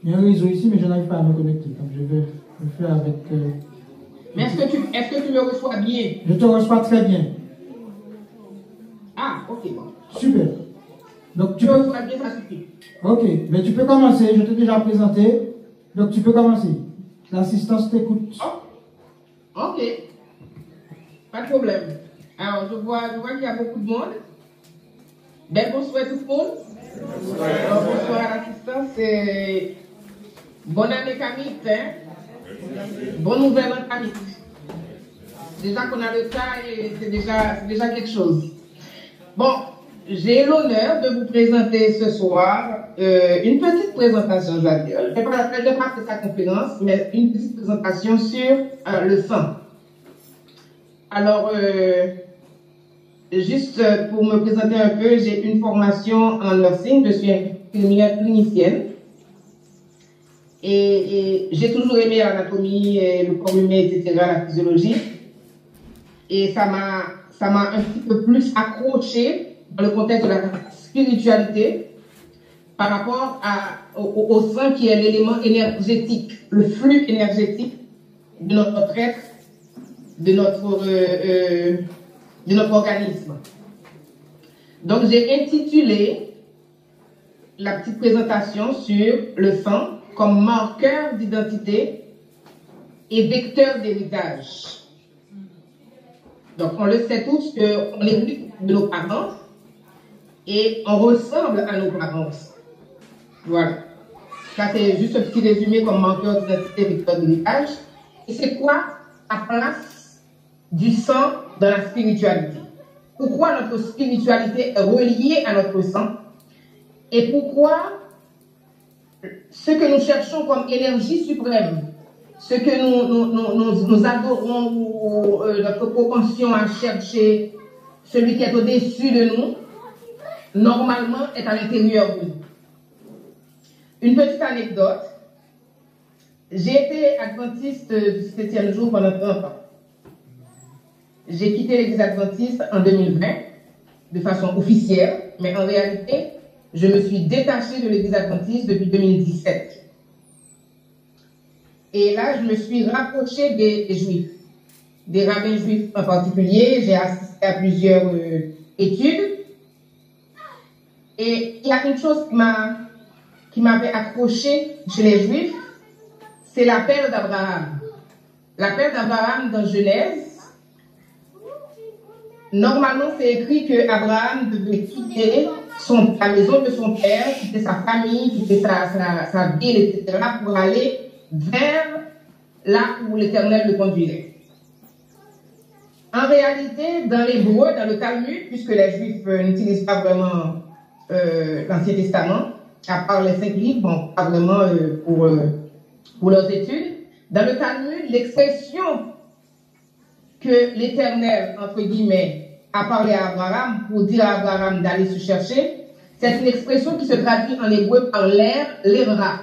Il y a un réseau ici, mais je n'arrive pas à me connecter. Donc je vais le faire avec... Mais est-ce que tu me reçois bien? Je te reçois très bien. Ah, ok, bon. Super. Donc tu Tu peux... reçois bien, ça suffit. Ok, mais tu peux commencer. Je t'ai déjà présenté. Donc tu peux commencer. L'assistance t'écoute. Oh. Ok. Pas de problème. Alors, je vois qu'il y a beaucoup de monde. Bonsoir tout le monde. Alors, bonsoir à l'assistance. Bonne année Camille. Bonne nouvelle en Camille. Déjà qu'on a le cas et c'est déjà quelque chose. Bon, j'ai l'honneur de vous présenter ce soir une petite présentation, je vais dire. Je ne vais pas faire sa conférence, mais une petite présentation sur le sang. Alors, juste pour me présenter un peu, j'ai une formation en nursing, je suis infirmière clinicienne. Et j'ai toujours aimé l'anatomie, le corps humain, etc., la physiologie. Et ça m'a un petit peu plus accroché dans le contexte de la spiritualité par rapport au sang qui est l'élément énergétique, le flux énergétique de notre être, de notre organisme. Donc j'ai intitulé la petite présentation sur le sang comme marqueur d'identité et vecteur d'héritage. Donc, on le sait tous qu'on hérite de nos parents et on ressemble à nos parents. Voilà. Ça, c'est juste un petit résumé comme marqueur d'identité et vecteur d'héritage. Et c'est quoi la place du sang dans la spiritualité? Pourquoi notre spiritualité est reliée à notre sang? Et pourquoi ce que nous cherchons comme énergie suprême, ce que nous adorons ou notre propension à chercher celui qui est au-dessus de nous, normalement est à l'intérieur de nous. Une petite anecdote. J'ai été adventiste du 7e jour pendant 30 ans. J'ai quitté l'église adventiste en 2020 de façon officielle, mais en réalité, je me suis détachée de l'église adventiste depuis 2017. Et là, je me suis rapprochée des juifs, des rabbins juifs en particulier. J'ai assisté à plusieurs études. Et il y a une chose qui m'avait accrochée chez les juifs, c'est l'appel d'Abraham. L'appel d'Abraham dans Genèse. Normalement, c'est écrit qu'Abraham devait quitter la maison de son père, quitter sa famille, quitter sa ville, etc., pour aller vers là où l'Éternel le conduirait. En réalité, dans l'hébreu, dans le Talmud, puisque les Juifs n'utilisent pas vraiment l'Ancien Testament, à part les 5 livres, bon, pas vraiment pour leurs études, dans le Talmud, l'expression que l'Éternel, entre guillemets, a parlé à Abraham pour dire à Abraham d'aller se chercher, c'est une expression qui se traduit en hébreu par l'air, l'era.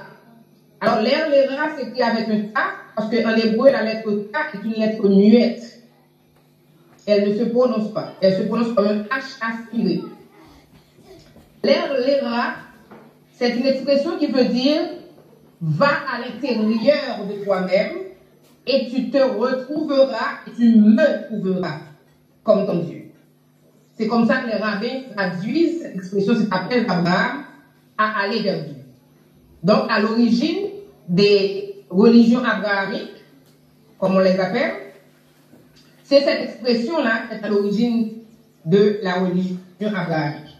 Alors, l'air, l'era s'écrit avec un K, parce qu'en hébreu, la lettre K est une lettre muette. Elle ne se prononce pas. Elle se prononce comme un H aspiré. L'air, l'era, c'est une expression qui veut dire va à l'intérieur de toi-même et tu te retrouveras et tu me trouveras comme ton Dieu. C'est comme ça que les rabbins traduisent cette expression, cet appel d'Abraham à aller vers Dieu. Donc, à l'origine des religions abrahamiques, comme on les appelle, c'est cette expression-là qui est à l'origine de la religion abrahamique.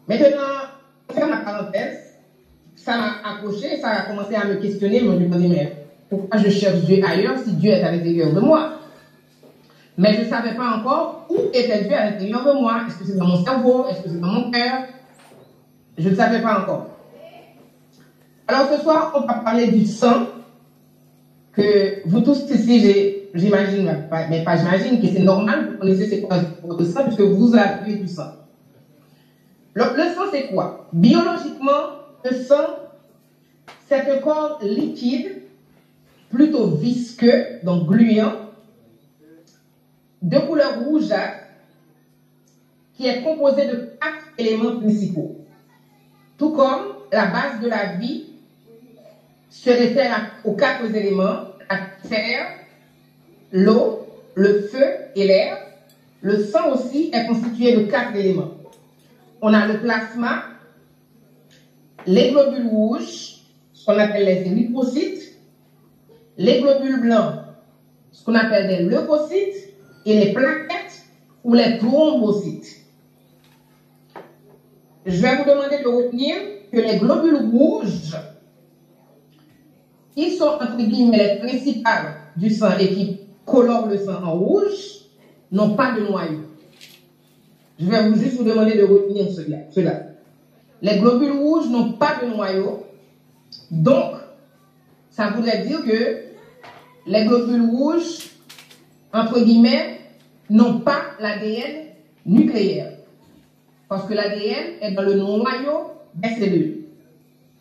Maintenant, pour faire la parenthèse, ça m'a accroché, ça a commencé à me questionner, me demander, mais pourquoi je cherche Dieu ailleurs si Dieu est à l'intérieur de moi? Mais je ne savais pas encore où était Dieu à l'intérieur de moi. Est-ce que c'est dans mon cerveau? Est-ce que c'est dans mon cœur? Je ne savais pas encore. Alors ce soir, on va parler du sang, que vous tous ici, j'imagine, mais pas j'imagine, que c'est normal, vous connaissez c'est quoi le sang, puisque vous avez du sang. Le sang, c'est quoi? Biologiquement, le sang, c'est un corps liquide, plutôt visqueux, donc gluant, de couleur rougeâtre, qui est composé de 4 éléments principaux. Tout comme la base de la vie se réfère aux 4 éléments, la terre, l'eau, le feu et l'air. Le sang aussi est constitué de 4 éléments. On a le plasma, les globules rouges, ce qu'on appelle les érythrocytes, les globules blancs, ce qu'on appelle des leucocytes, et les plaquettes ou les thrombocytes. Je vais vous demander de retenir que les globules rouges, qui sont entre guillemets les principales du sang et qui colorent le sang en rouge, n'ont pas de noyau. Je vais juste vous demander de retenir cela. Les globules rouges n'ont pas de noyau, donc ça voudrait dire que les globules rouges, entre guillemets, n'ont pas l'ADN nucléaire. Parce que l'ADN est dans le noyau des cellules.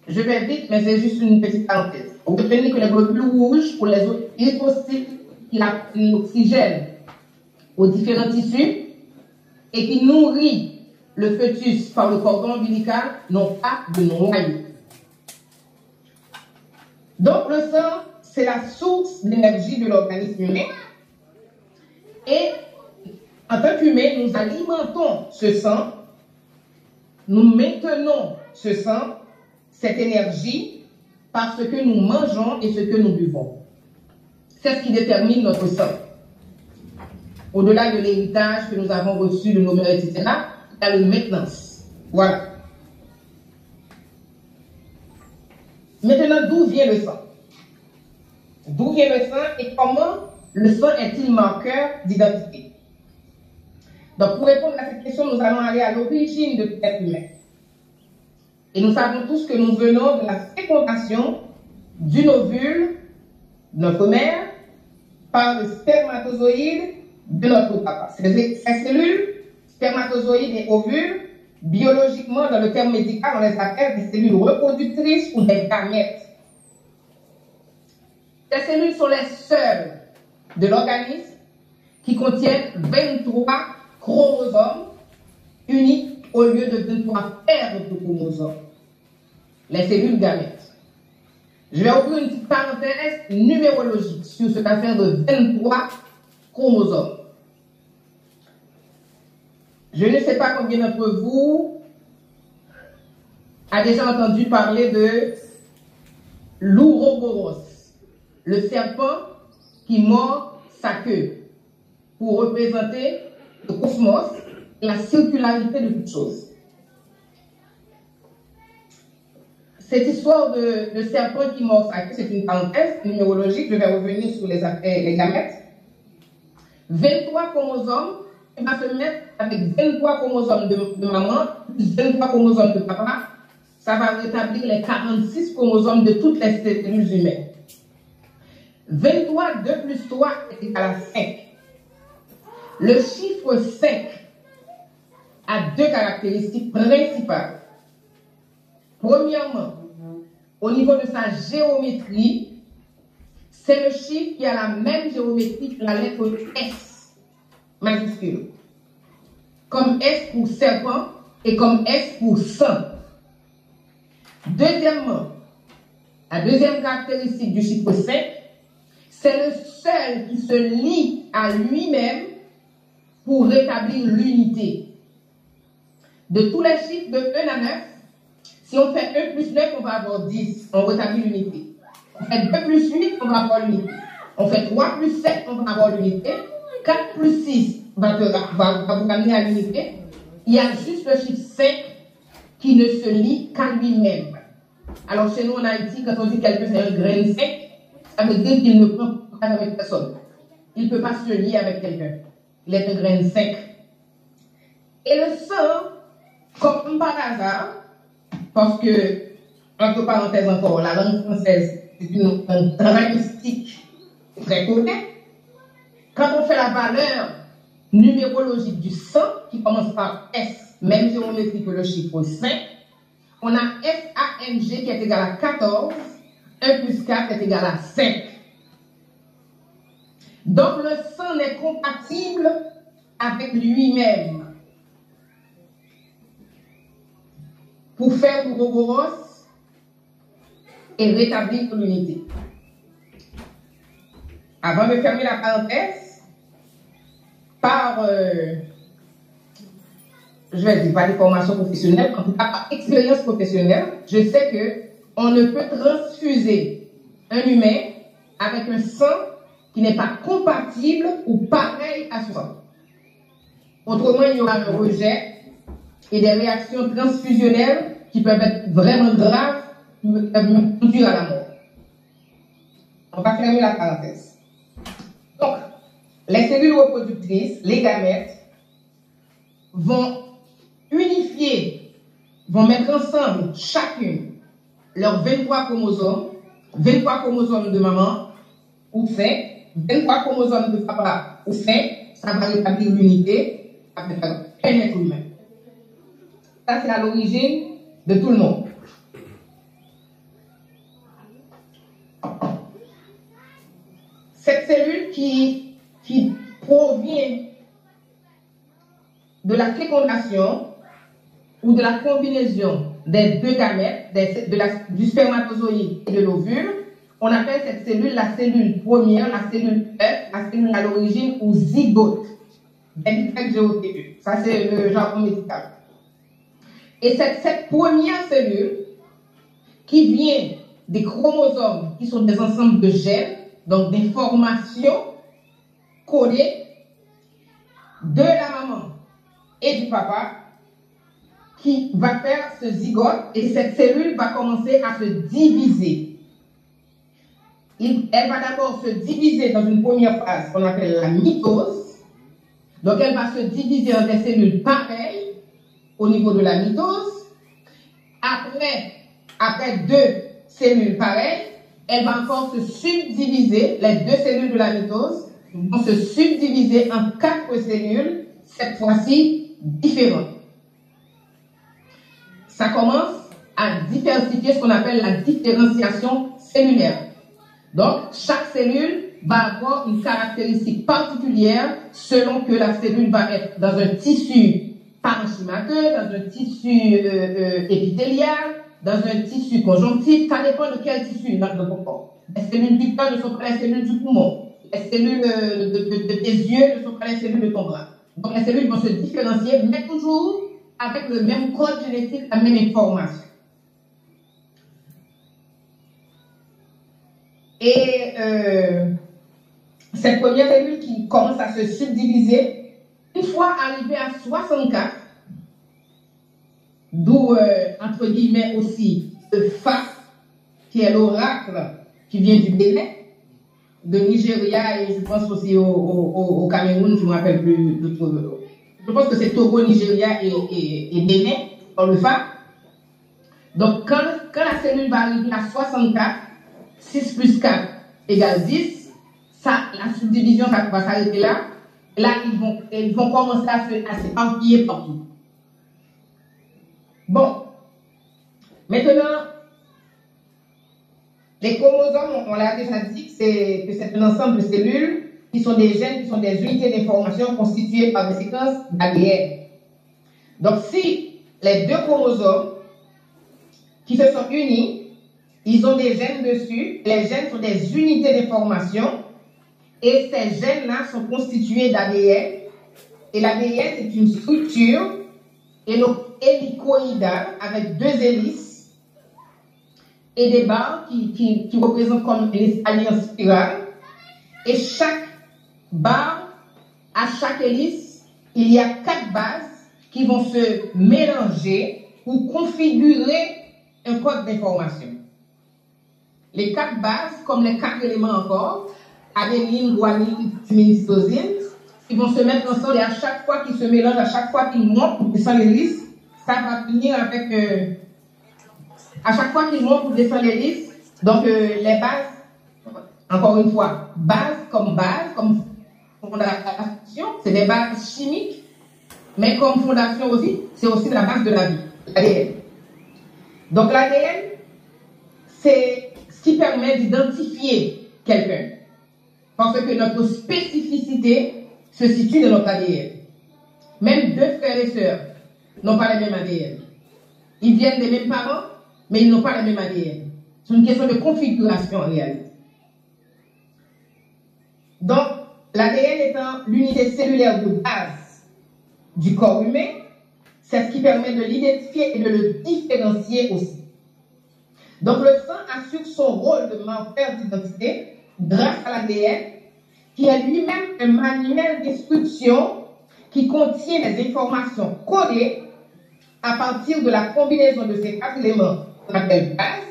Je vais vite, mais c'est juste une petite parenthèse. Vous retenez que les globules rouges, pour les autres érythrocytes qui apportent l'oxygène aux différents tissus et qui nourrit le fœtus par le cordon ombilical, n'ont pas de noyau. Donc le sang, c'est la source d'énergie de l'organisme humain. Et en tant qu'humains, nous alimentons ce sang, nous maintenons ce sang, cette énergie, par ce que nous mangeons et ce que nous buvons. C'est ce qui détermine notre sang. Au-delà de l'héritage que nous avons reçu de nos mères, etc., il y a le maintenance. Voilà. Maintenant, d'où vient le sang? D'où vient le sang et comment le sang est-il marqueur d'identité? Donc, pour répondre à cette question, nous allons aller à l'origine de l'être humain. Et nous savons tous que nous venons de la fécondation d'une ovule, de notre mère, par le spermatozoïde de notre papa. Ces cellules, spermatozoïdes et ovules, biologiquement, dans le terme médical, on les appelle des cellules reproductrices ou des gamètes. Ces cellules sont les seules de l'organisme qui contiennent 23 chromosomes uniques au lieu de 23 paires de chromosomes. Les cellules gamètes. Je vais ouvrir une petite parenthèse numérologique sur cette affaire de 23 chromosomes. Je ne sais pas combien d'entre vous a déjà entendu parler de l'Ouroboros, le serpent qui mord sa queue, pour représenter le cosmos et la circularité de toute chose. Cette histoire de serpent qui mord sa queue, c'est une parenthèse numérologique. Je vais revenir sur les gamètes. 23 chromosomes, il va se mettre avec 23 chromosomes de maman, plus 23 chromosomes de papa. Ça va rétablir les 46 chromosomes de toutes les cellules humaines. 23, 2 plus 3 est égal à 5. Le chiffre 5 a 2 caractéristiques principales. Premièrement, au niveau de sa géométrie, c'est le chiffre qui a la même géométrie que la lettre S majuscule. Comme S pour serpent et comme S pour sang. Deuxièmement, la deuxième caractéristique du chiffre 5, c'est le seul qui se lie à lui-même pour rétablir l'unité. De tous les chiffres de 1 à 9, si on fait 1 plus 9, on va avoir 10, on rétablit l'unité. On fait 2 plus 8, on va avoir l'unité. On fait 3 plus 7, on va avoir l'unité. 4 plus 6 va vous amener à l'unité. Il y a juste le chiffre 5 qui ne se lie qu'à lui-même. Alors chez nous en Haïti, quand on dit quelqu'un c'est un grain de 5, ça veut dire qu'il ne prend pas avec personne. Il ne peut pas se lier avec quelqu'un. Il est un grain de 5. Et le sang, comme par hasard, parce que, entre parenthèses encore, la langue française, c'est un travail mystique très connu. Quand on fait la valeur numérologique du sang, qui commence par S, même géométrie que le chiffre 5, on a SANG qui est égal à 14, 1 plus 4 est égal à 5. Donc le sang n'est compatible avec lui-même. Pour faire l'Ouroboros, et rétablir l'unité. Avant de fermer la parenthèse, par, je vais dire, par des formations professionnelles, en tout cas par expérience professionnelle, je sais que on ne peut transfuser un humain avec un sang qui n'est pas compatible ou pareil à son sang. Autrement, il y aura un rejet et des réactions transfusionnelles qui peuvent être vraiment graves, qui peuvent conduire à la mort. On va fermer la parenthèse. Donc, les cellules reproductrices, les gamètes, vont unifier, vont mettre ensemble chacune leurs 23 chromosomes de maman ou sein, 23 chromosomes de papa ou sein, ça va rétablir l'unité avec un être humain. Ça, c'est à l'origine de tout le monde. Cette cellule qui provient de la fécondation ou de la combinaison des deux gamètes, du spermatozoïde et de l'ovule, on appelle cette cellule la cellule première, la cellule œuf, la cellule à l'origine ou zygote. Ça, c'est le jargon médical. Et cette première cellule qui vient des chromosomes, qui sont des ensembles de gènes, donc d'informations codées de la maman et du papa, qui va faire ce zygote, et cette cellule va commencer à se diviser. Elle va d'abord se diviser dans une première phase qu'on appelle la mitose. Donc elle va se diviser en des cellules pareilles au niveau de la mitose. Après deux cellules pareilles, elle va encore se subdiviser, les deux cellules de la mitose vont se subdiviser en 4 cellules, cette fois-ci différentes. Ça commence à diversifier ce qu'on appelle la différenciation cellulaire. Donc, chaque cellule va avoir une caractéristique particulière selon que la cellule va être dans un tissu parenchymateux, dans un tissu épithélial, dans un tissu conjonctif. Ça dépend de quel tissu dans le corps. Les cellules du cœur ne sont pas les cellules du poumon. Les cellules de tes yeux ne sont pas les cellules de ton bras. Donc, les cellules vont se différencier, mais toujours avec le même code génétique, la même information. Et cette première cellule qui commence à se subdiviser, une fois arrivée à 64, d'où, entre guillemets aussi, le FAS, qui est l'oracle qui vient du Bénin, de Nigeria et je pense aussi au Cameroun, je ne me rappelle plus d'autres. Je pense que c'est Togo, Nigeria et Bénin, dans le FAS. Donc, quand la cellule va arriver à 64, 6 plus 4 égale 10, ça, la subdivision, ça va s'arrêter là. Là, ils vont commencer à s'éparpiller partout. Bon. Maintenant, les chromosomes, on l'a déjà dit, que c'est un ensemble de cellules qui sont des gènes, qui sont des unités d'information constituées par des séquences d'ADN. Donc, si les deux chromosomes qui se sont unis, ils ont des gènes dessus. Les gènes sont des unités d'information. Et ces gènes-là sont constitués d'ADN. Et l'ADN, c'est une structure hélicoïdale avec 2 hélices et des barres qui représentent comme les alliances spirales. Et chaque barre, à chaque hélice, il y a 4 bases qui vont se mélanger ou configurer un code d'information. Les 4 bases, comme les 4 éléments encore, adénine, guanine, thymine, cytosine, ils vont se mettre ensemble et à chaque fois qu'ils se mélangent, à chaque fois qu'ils montent ou descendent l'hélice, ça va finir avec... à chaque fois qu'ils montent ou descendent l'hélice, donc les bases, encore une fois, base, comme fondation, c'est des bases chimiques, mais comme fondation aussi, c'est aussi la base de la vie, l'ADN. Donc l'ADN, c'est ce qui permet d'identifier quelqu'un. Parce que notre spécificité se situe dans notre ADN. Même 2 frères et sœurs n'ont pas le même ADN. Ils viennent des mêmes parents, mais ils n'ont pas le même ADN. C'est une question de configuration en réalité. Donc, l'ADN étant l'unité cellulaire de base du corps humain, c'est ce qui permet de l'identifier et de le différencier aussi. Donc, le sang assure son rôle de marqueur d'identité grâce à l'ADN, qui est lui-même un manuel d'instruction qui contient les informations codées à partir de la combinaison de ces 4 éléments qu'on appelle base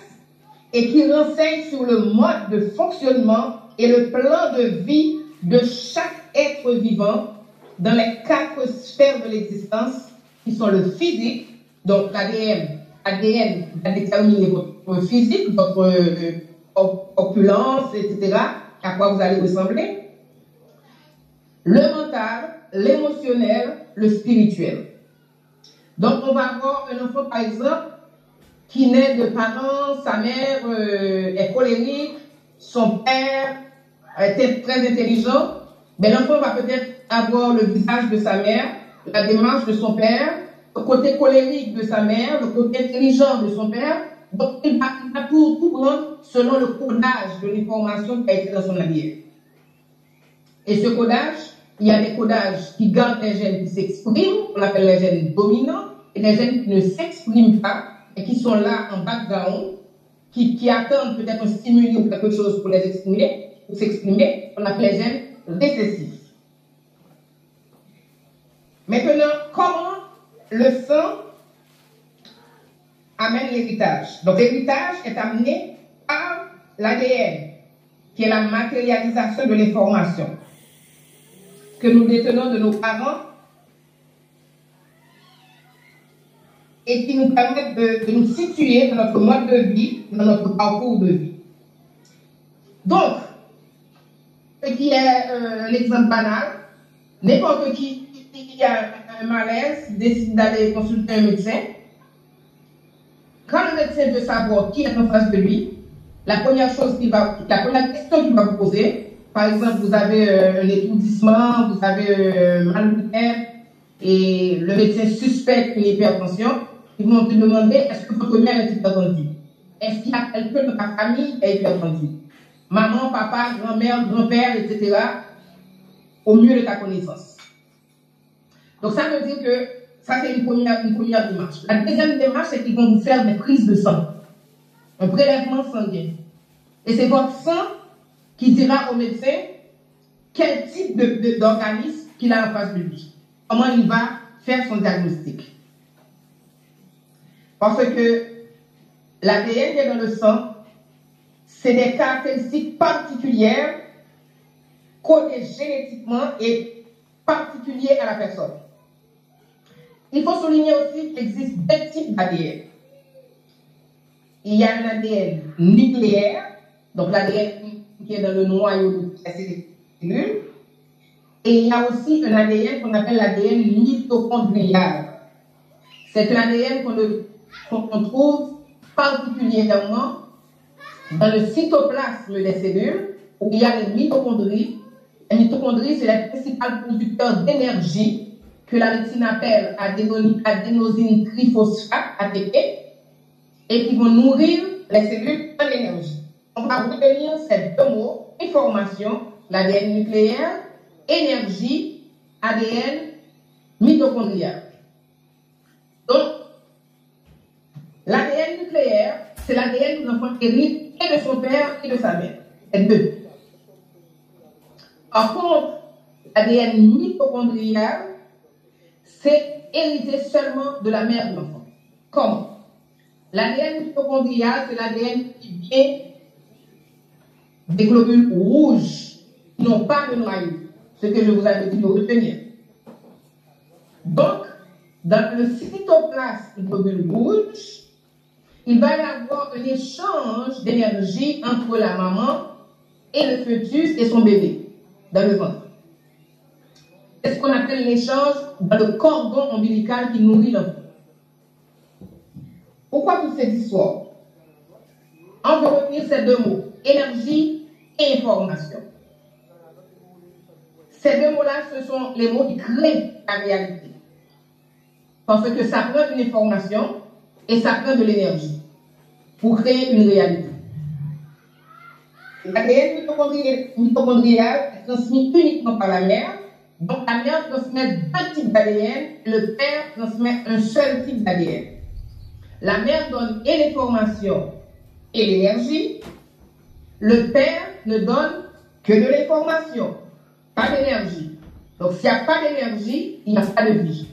et qui renseigne sur le mode de fonctionnement et le plan de vie de chaque être vivant dans les 4 sphères de l'existence qui sont le physique, donc l'ADN va déterminer votre physique, votre opulence, etc., à quoi vous allez ressembler, le mental, l'émotionnel, le spirituel. Donc, on va avoir un enfant, par exemple, qui naît de parents, sa mère est colérique, son père est très intelligent, mais l'enfant va peut-être avoir le visage de sa mère, la démarche de son père, le côté colérique de sa mère, le côté intelligent de son père. Donc, il va tout prendre selon le codage de l'information qui a été dans son ADN. Et ce codage, il y a des codages qui gardent les gènes qui s'expriment, on appelle les gènes dominants, et les gènes qui ne s'expriment pas, et qui sont là en background, qui attendent peut-être un stimuli ou quelque chose pour s'exprimer, on appelle les gènes récessifs. Maintenant, comment le sang amène l'héritage? Donc, l'héritage est amené par l'ADN, qui est la matérialisation de l'information que nous détenons de nos parents et qui nous permettent de nous situer dans notre mode de vie, dans notre parcours de vie. Donc, ce qui est l'exemple banal, n'importe qui a un malaise, décide d'aller consulter un médecin. Quand le médecin veut savoir qui est en face de lui, la première question qu'il va vous poser, par exemple, vous avez un étourdissement, vous avez mal de tête, et le médecin suspecte une hypertension, ils vont te demander est-ce que votre mère est hypertendue? Est-ce qu'il y a quelqu'un de ta famille qui est hypertendu? Maman, papa, grand-mère, grand-père, etc. Au mieux de ta connaissance. Donc ça veut dire que ça c'est une première démarche. La deuxième démarche, c'est qu'ils vont vous faire des prises de sang, un prélèvement sanguin. Et c'est votre sang qui dira au médecin quel type d'organisme qu'il a en face de lui, comment il va faire son diagnostic. Parce que l'ADN qui est dans le sang, c'est des caractéristiques particulières codées génétiquement et particulières à la personne. Il faut souligner aussi qu'il existe 2 types d'ADN. Il y a un ADN nucléaire, donc l'ADN qui est dans le noyau de la cellule, et il y a aussi un ADN qu'on appelle l'ADN mitochondrial. C'est un ADN qu'on trouve particulièrement dans le cytoplasme des cellules, où il y a les mitochondries. Les mitochondries, c'est les principaux producteurs d'énergie que la médecine appelle adénosine triphosphate, ATP, et qui vont nourrir les cellules en énergie. On va retenir ces 2 mots, information, l'ADN nucléaire, énergie, ADN mitochondrial. Donc, l'ADN nucléaire, c'est l'ADN que l'enfant hérite et de son père et de sa mère. C'est 2. Par contre, l'ADN mitochondrial, c'est hérité seulement de la mère de l'enfant. Comment? L'ADN mitochondrial, c'est l'ADN qui vient des globules rouges qui n'ont pas de noyau, ce que je vous avais dit de retenir. Donc, dans le cytoplasme du globule rouge, il va y avoir un échange d'énergie entre la maman et le fœtus et son bébé dans le ventre. C'est ce qu'on appelle l'échange dans le cordon ombilical qui nourrit l'enfant. Pourquoi toutes ces histoires? On veut retenir ces 2 mots, énergie et information. Ces 2 mots-là, ce sont les mots qui créent la réalité. Parce que ça prend une information et ça prend de l'énergie pour créer une réalité. L'ADN mitochondrial est transmis uniquement par la mère. Donc, la mère transmet deux types d'ADN, le père transmet un seul type d'ADN. La mère donne et l'information et l'énergie. Le père ne donne que de l'information, pas d'énergie. Donc, s'il n'y a pas d'énergie, il n'y a pas de vie.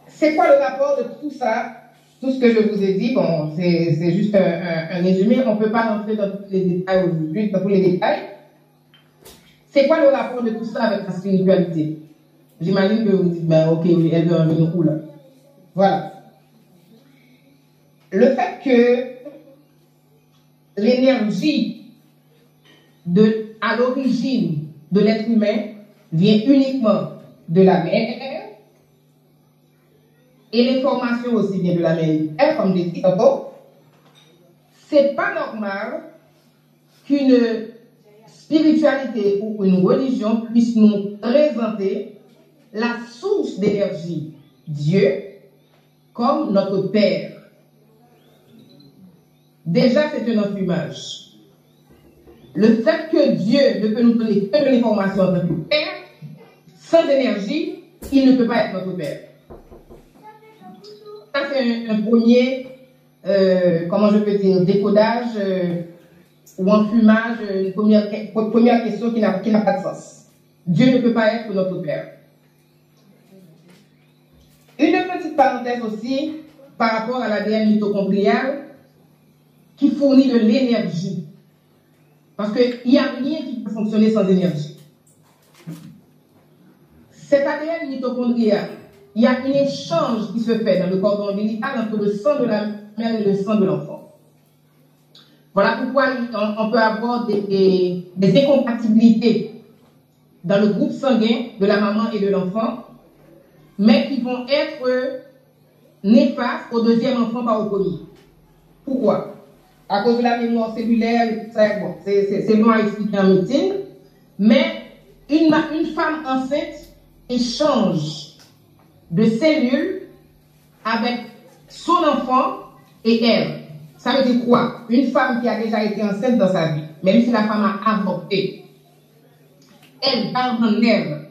C'est quoi le rapport de tout ça? Tout ce que je vous ai dit, bon, c'est juste un résumé. On ne peut pas rentrer dans tous les détails aujourd'hui, dans tous les détails. C'est quoi le rapport de tout ça avec la spiritualité? J'imagine que vous dites, ben, ok, elle veut en venir où là? Voilà. Le fait que l'énergie à l'origine de l'être humain vient uniquement de la mère, et l'information aussi vient de la mère, comme j'ai dit tantôt, c'est pas normal qu'une spiritualité ou une religion puisse nous présenter la source d'énergie, Dieu, comme notre Père. Déjà, c'est un enfumage. Le fait que Dieu ne peut nous donner que de l'information en tant que Père, sans énergie, il ne peut pas être notre Père. Ça, c'est un premier, comment je peux dire, décodage ou enfumage, une première question qui n'a pas de sens. Dieu ne peut pas être notre Père. Une petite parenthèse aussi par rapport à l'ADN mitochondrial qui fournit de l'énergie. Parce qu'il n'y a rien qui peut fonctionner sans énergie. Cet ADN mitochondrial, il y a un échange qui se fait dans le cordon ombilical entre le sang de la mère et le sang de l'enfant. Voilà pourquoi on peut avoir des incompatibilités dans le groupe sanguin de la maman et de l'enfant, mais qui vont être néfastes au deuxième enfant par opposition. Pourquoi? À cause de la mémoire cellulaire, bon, c'est long à expliquer en médecine, mais une femme enceinte échange de cellules avec son enfant et elle. Ça veut dire quoi? Une femme qui a déjà été enceinte dans sa vie, même si la femme a avorté, elle garde en elle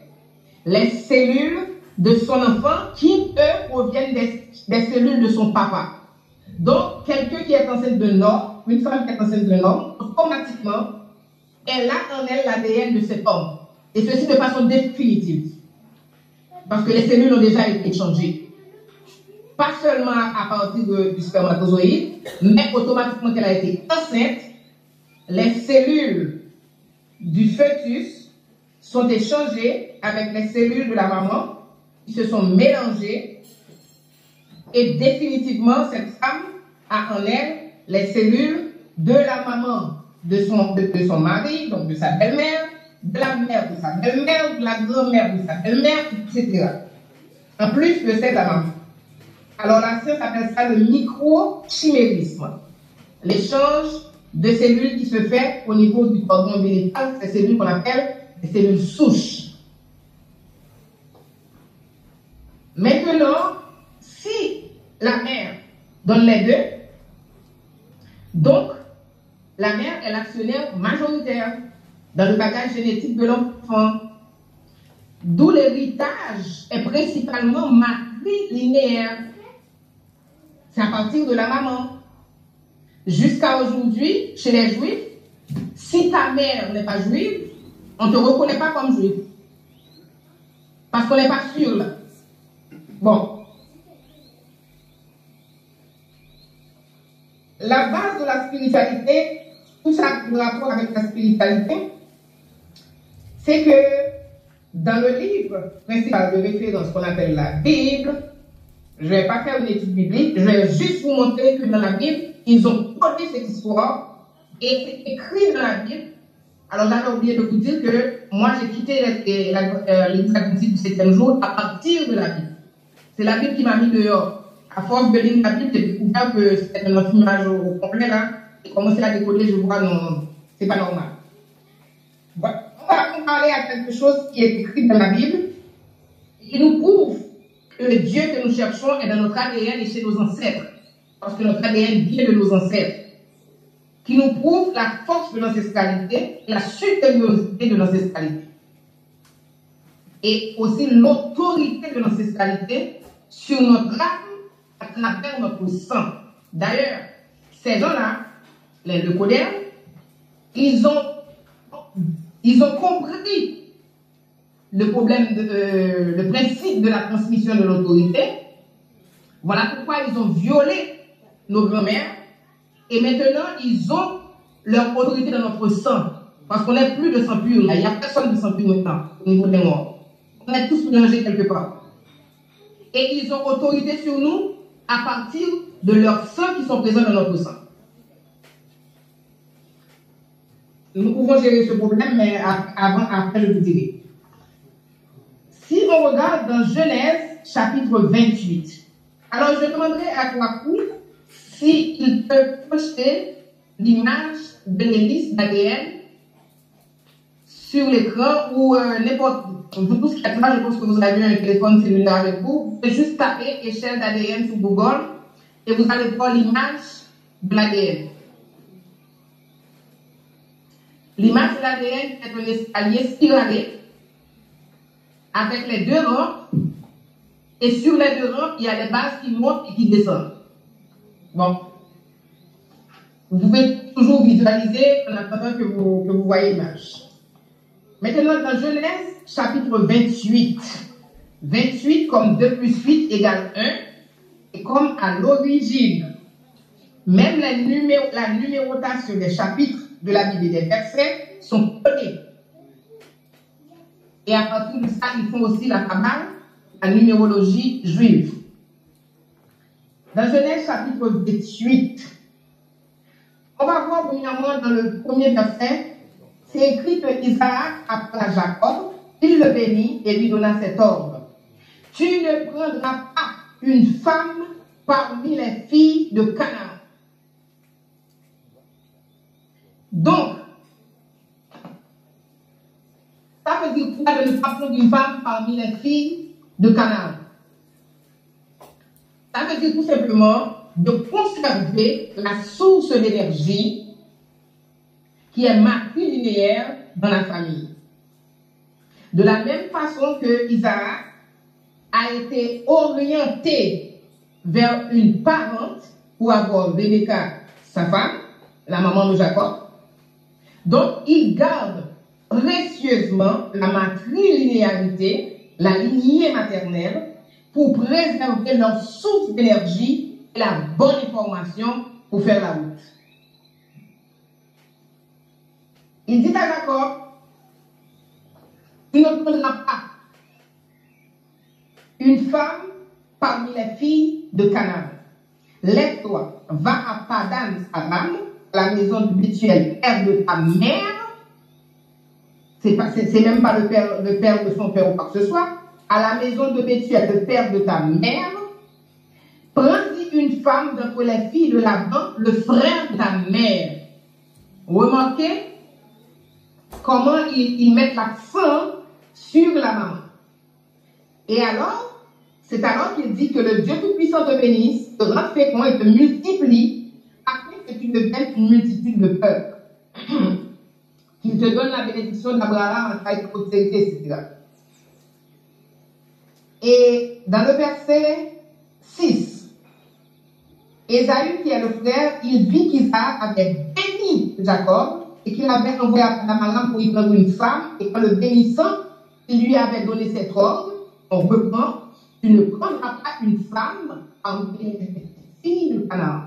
les cellules de son enfant qui, eux, proviennent des cellules de son papa. Donc, quelqu'un qui est enceinte d'un homme, une femme qui est enceinte d'un homme, automatiquement, elle a en elle l'ADN de cet homme. Et ceci de façon définitive. Parce que les cellules ont déjà été échangées. Pas seulement à partir du spermatozoïde, mais automatiquement qu'elle a été enceinte, les cellules du fœtus sont échangées avec les cellules de la maman qui se sont mélangées et définitivement cette femme a en elle les cellules de la maman de son mari, donc de sa belle-mère, de la mère de sa belle-mère, de la grand-mère de sa belle-mère, etc. En plus de cette maman. Alors la science appelle ça le microchimérisme. L'échange de cellules qui se fait au niveau du cordon ombilical, ces cellules qu'on appelle des cellules souches. Maintenant, si la mère donne les deux, donc la mère est l'actionnaire majoritaire dans le bagage génétique de l'enfant. D'où l'héritage est principalement matrilinéaire. C'est à partir de la maman. Jusqu'à aujourd'hui, chez les juifs, si ta mère n'est pas juive, on ne te reconnaît pas comme juif. Parce qu'on n'est pas sûr là. Bon. La base de la spiritualité, tout ça le rapport avec la spiritualité, c'est que dans le livre principal de référence qu'on appelle la Bible, je ne vais pas faire une étude biblique, je vais juste vous montrer que dans la Bible, ils ont codé cette histoire et c'est écrit dans la Bible. Alors j'avais oublié de vous dire que moi j'ai quitté l'église adventiste du 7e jour à partir de la Bible. C'est la Bible qui m'a mis dehors. À force de lire la Bible, j'ai découvert que c'était un enfumage au complet là. J'ai commencé à décoder, je vois, non, c'est pas normal. Voilà. On va comparer à quelque chose qui est écrit dans la Bible, qui nous prouve que le Dieu que nous cherchons est dans notre ADN et chez nos ancêtres. Parce que notre ADN vient de nos ancêtres. qui nous prouve la force de l'ancestralité et la supériorité de l'ancestralité. Et aussi l'autorité de l'ancestralité sur notre âme à travers notre sang. D'ailleurs, ces gens-là, les leucodères, ils ont compris le problème, le principe de la transmission de l'autorité. Voilà pourquoi ils ont violé nos grands-mères. Et maintenant, ils ont leur autorité dans notre sang. Parce qu'on n'est plus de sang pur. Il n'y a personne de sang pur maintenant au niveau des morts. On est tous mélangés quelque part. Et ils ont autorité sur nous à partir de leurs sang qui sont présents dans notre sang. Nous pouvons gérer ce problème, mais après je vous dirai. Si on regarde dans Genèse, chapitre 28, alors je demanderai à Kwaku s'il peut projeter l'image de l'hélice d'ADN sur l'écran ou n'importe vous tous qui êtes là, je pense que vous avez un téléphone cellulaire avec vous. Vous pouvez juste taper échelle d'ADN sur Google et vous allez voir l'image de l'ADN. L'image de l'ADN est un escalier spiralé avec les deux rangs. Et sur les deux rangs, il y a les bases qui montent et qui descendent. Bon. Vous pouvez toujours visualiser en attendant que vous voyez l'image. Maintenant, dans Genèse, chapitre 28. 28 comme 2 plus 8 égale 1. Et comme à l'origine, même la numérotation des chapitres de la Bible et des versets sont codés. Et à partir de ça, ils font aussi la cabale, la numérologie juive. Dans Genèse chapitre 28, on va voir premièrement dans le premier verset, c'est écrit que Isaac appela Jacob, il le bénit et lui donna cet ordre. Tu ne prendras pas une femme parmi les filles de Canaan. Donc, ça veut dire quoi de ne pas prendre une femme parmi les filles de Canaan? Ça veut dire tout simplement de conserver la source d'énergie qui est matrilinéaire dans la famille. De la même façon que Isaac a été orienté vers une parente pour avoir Rebecca, sa femme, la maman de Jacob. Donc, il garde précieusement la matrilinéarité, la lignée maternelle, pour préserver leur source d'énergie et la bonne information pour faire la route. Il dit à Jacob, tu ne prendras pas une femme parmi les filles de Canaan. Lève-toi, va à Padan Aram, la maison de Bethuel, père de ta mère. C'est même pas le père de son père ou quoi que ce soit. À la maison de Bethuel, le père de ta mère. Prends-y une femme d'entre les filles de Laban, le frère de ta mère. Remarquez comment ils mettent l'accent sur la maman. Et alors, c'est alors qu'il dit que le Dieu Tout-Puissant te bénisse, te rende fécond et te multiplie, afin que tu deviennes une multitude de peuples. Qu'il te donne la bénédiction d'Abraham en taille de postérité, etc. Et dans le verset 6, Ésaü, qui est le frère, il vit qu'Isaac avait béni Jacob et qu'il avait envoyé à Abraham pour y prendre une femme, et en le bénissant, il lui avait donné cet ordre. On reprend, tu ne prendras pas une femme parmi les filles de Canaan.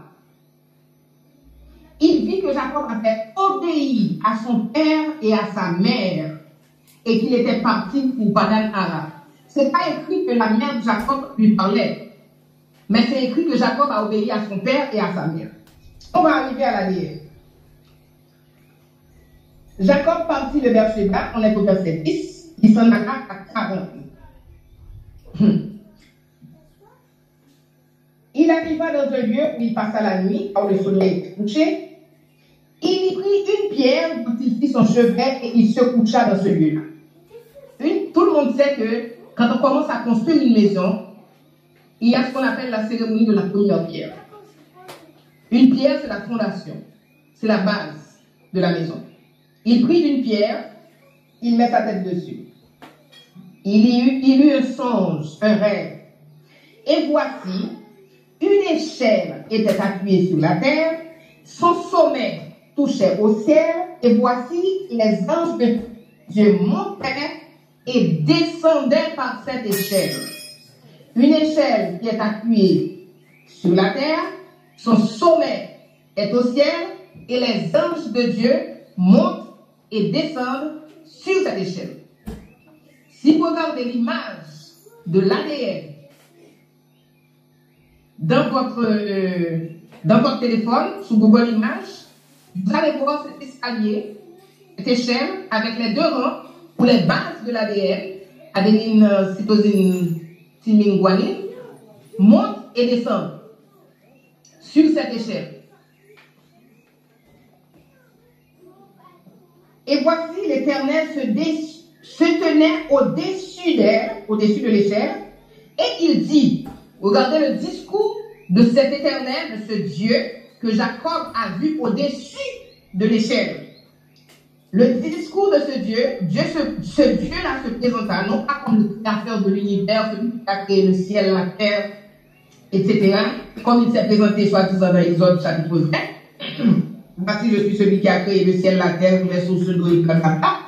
Il vit que Jacob avait obéi à son père et à sa mère et qu'il était parti pour Padan Aram. Ce n'est pas écrit que la mère de Jacob lui parlait, mais c'est écrit que Jacob a obéi à son père et à sa mère. On va arriver à la lière. Jacob partit de Beersheba, on est au verset 10, il s'en alla à 40. Il arriva dans un lieu où il passa la nuit, quand le soleil était couché. Il y prit une pierre dont il fit son chevet et il se coucha dans ce lieu-là. Tout le monde sait que quand on commence à construire une maison, il y a ce qu'on appelle la cérémonie de la première pierre. Une pierre, c'est la fondation. c'est la base de la maison. Il prit une pierre, il met sa tête dessus. Il eut un songe, un rêve. Et voici, une échelle était appuyée sur la terre, son sommet touchait au ciel, et voici les anges de Dieu montaient et descendaient par cette échelle. Une échelle qui est appuyée sur la terre, son sommet est au ciel, et les anges de Dieu montent et descendent sur cette échelle. Si vous regardez l'image de l'ADN dans votre téléphone, sous Google Images, vous allez voir cet escalier, cette échelle, avec les deux rangs pour les bases de l'ADN, adénine, cytosine, thymine, guanine, montent et descendent sur cette échelle. Et voici l'Éternel se tenait au-dessus d'elle, au-dessus de l'échelle, et il dit, regardez le discours de cet Éternel, de ce Dieu que Jacob a vu au-dessus de l'échelle. Le discours de ce Dieu, ce Dieu-là se présenta non pas comme le créateur de l'univers, celui qui a créé le ciel, la terre, etc., comme il s'est présenté soi-disant dans Exode chapitre 20. Voici, je suis celui qui a créé le ciel, la terre, les sources d'eau et blablabla.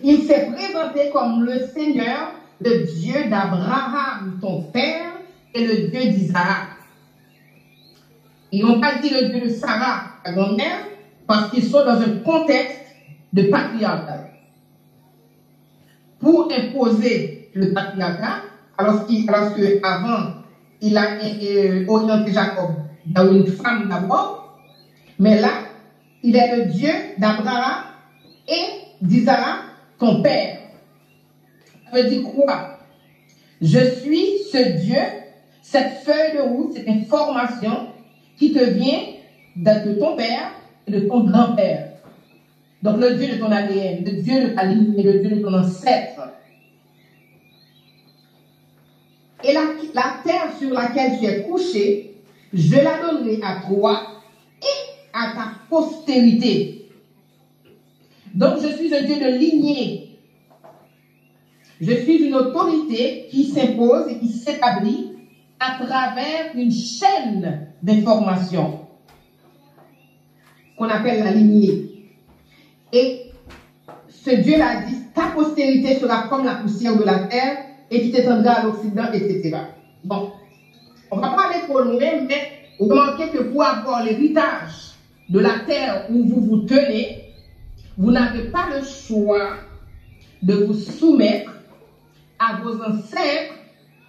Il s'est présenté comme le Seigneur, le Dieu d'Abraham, ton père, et le Dieu d'Isaac. Ils n'ont pas dit le Dieu de Sarah, ta grand-mère, parce qu'ils sont dans un contexte de patriarcat. Pour imposer le patriarcat, alors qu'avant, il a orienté Jacob dans une femme d'abord, mais là, il est le Dieu d'Abraham et d'Isaac, ton père. Ça veut dire quoi? Je suis ce Dieu, cette feuille de route, cette information qui te vient de ton père et de ton grand-père. Donc le Dieu de ton ADN, le Dieu de ta lignée, le Dieu de ton ancêtre. Et la terre sur laquelle tu es couché, je la donnerai à toi et à ta postérité. Donc je suis un Dieu de lignée. Je suis une autorité qui s'impose et qui s'établit à travers une chaîne d'informations qu'on appelle la lignée. Et ce Dieu-là dit, ta postérité sera comme la poussière de la terre et tu t'étendras à l'Occident, etc. Bon, on ne va pas aller trop loin, mais remarquez que pour avoir l'héritage de la terre où vous vous tenez, vous n'avez pas le choix de vous soumettre à vos ancêtres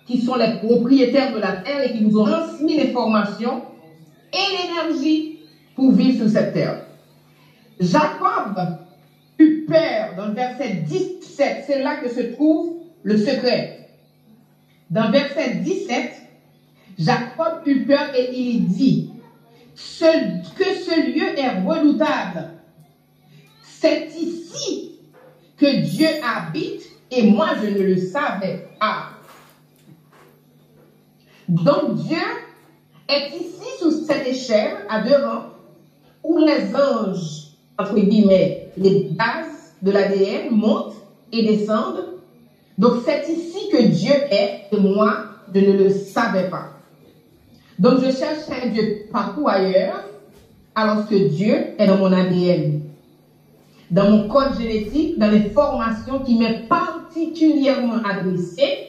qui sont les propriétaires de la terre et qui vous ont transmis les formations et l'énergie pour vivre sur cette terre. Jacob eut peur dans le verset 17, c'est là que se trouve le secret. Dans verset 17, Jacob eut peur et il dit que ce lieu est redoutable. C'est ici que Dieu habite et moi je ne le savais pas. Donc Dieu est ici sous cette échelle à deux rangs où les anges, entre guillemets, les bases de l'ADN montent et descendent. Donc c'est ici que Dieu est et moi je ne le savais pas. Donc je cherche un Dieu partout ailleurs alors que Dieu est dans mon ADN, dans mon code génétique, dans les formations qui m'est particulièrement adressée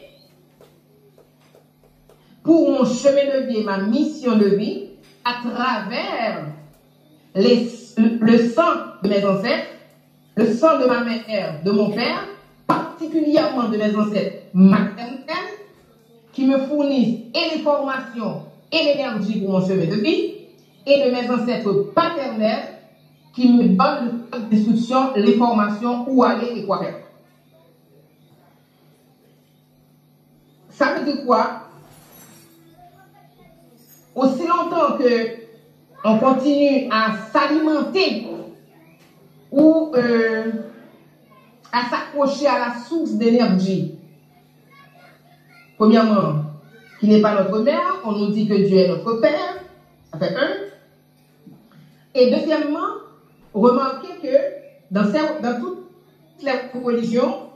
pour mon chemin de vie et ma mission de vie à travers le sang de mes ancêtres, le sang de ma mère, de mon père, particulièrement de mes ancêtres maternels, qui me fournissent et les formations et l'énergie pour mon chemin de vie, et de mes ancêtres paternels qui me donnent l'instruction, les formations, où aller et quoi faire. Ça veut dire quoi? Aussi longtemps que on continue à s'alimenter ou à s'accrocher à la source d'énergie, premièrement, qui n'est pas notre mère, on nous dit que Dieu est notre père, ça fait un. Et deuxièmement, remarquez que dans toutes les religions,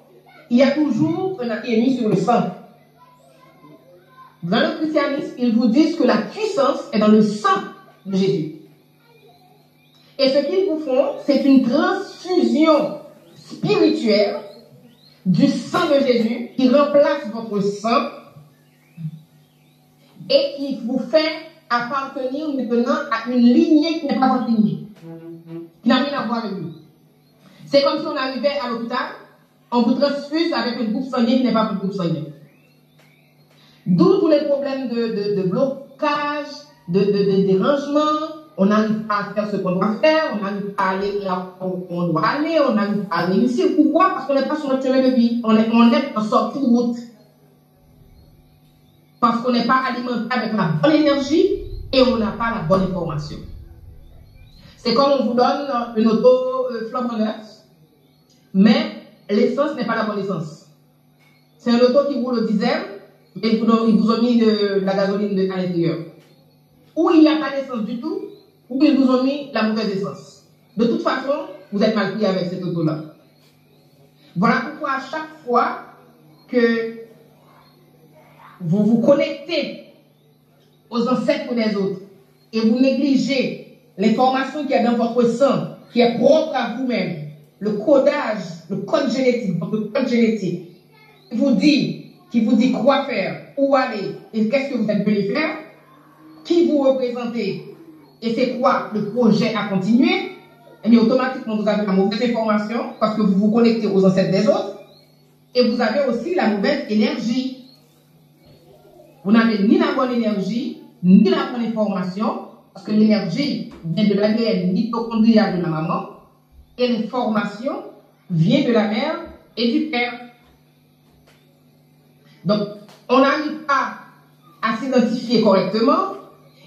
il y a toujours un accès sur le sang. Dans le christianisme, ils vous disent que la puissance est dans le sang de Jésus. Et ce qu'ils vous font, c'est une transfusion spirituelle du sang de Jésus qui remplace votre sang et qui vous fait appartenir maintenant à une lignée qui n'est pas votre lignée, qui n'a rien à voir avec vous. C'est comme si on arrivait à l'hôpital, on vous transfuse avec une groupe sanguine qui n'est pas votre groupe sanguin. D'où tous les problèmes de blocage, de dérangement. On n'arrive pas à faire ce qu'on doit faire, on n'arrive pas à aller là où on doit aller, on n'arrive pas à réussir. Pourquoi? Parce qu'on n'est pas sur notre chemin de vie. On est en sortie de route. Parce qu'on n'est pas alimenté avec la bonne énergie et on n'a pas la bonne information. C'est comme on vous donne une auto flambant neuf, mais l'essence n'est pas la bonne essence. C'est un auto qui roule au diesel, et ils vous ont mis de la gasoline à l'intérieur. Ou il n'y a pas d'essence du tout, ou ils vous ont mis la mauvaise essence. De toute façon, vous êtes mal pris avec cette auto-là. Voilà pourquoi à chaque fois que vous vous connectez aux ancêtres des autres et vous négligez l'information qui est dans votre sang, qui est propre à vous-même, le codage, le code génétique, votre code génétique, qui vous dit quoi faire, où aller et qu'est-ce que vous êtes venu faire, qui vous représentez et c'est quoi le projet à continuer, et bien automatiquement vous avez la mauvaise information parce que vous vous connectez aux ancêtres des autres et vous avez aussi la mauvaise énergie. Vous n'avez ni la bonne énergie, ni la bonne information parce que l'énergie vient de l'ADN mitochondrial de la maman et l'information vient de la mère et du père. Donc, on n'arrive pas à s'identifier correctement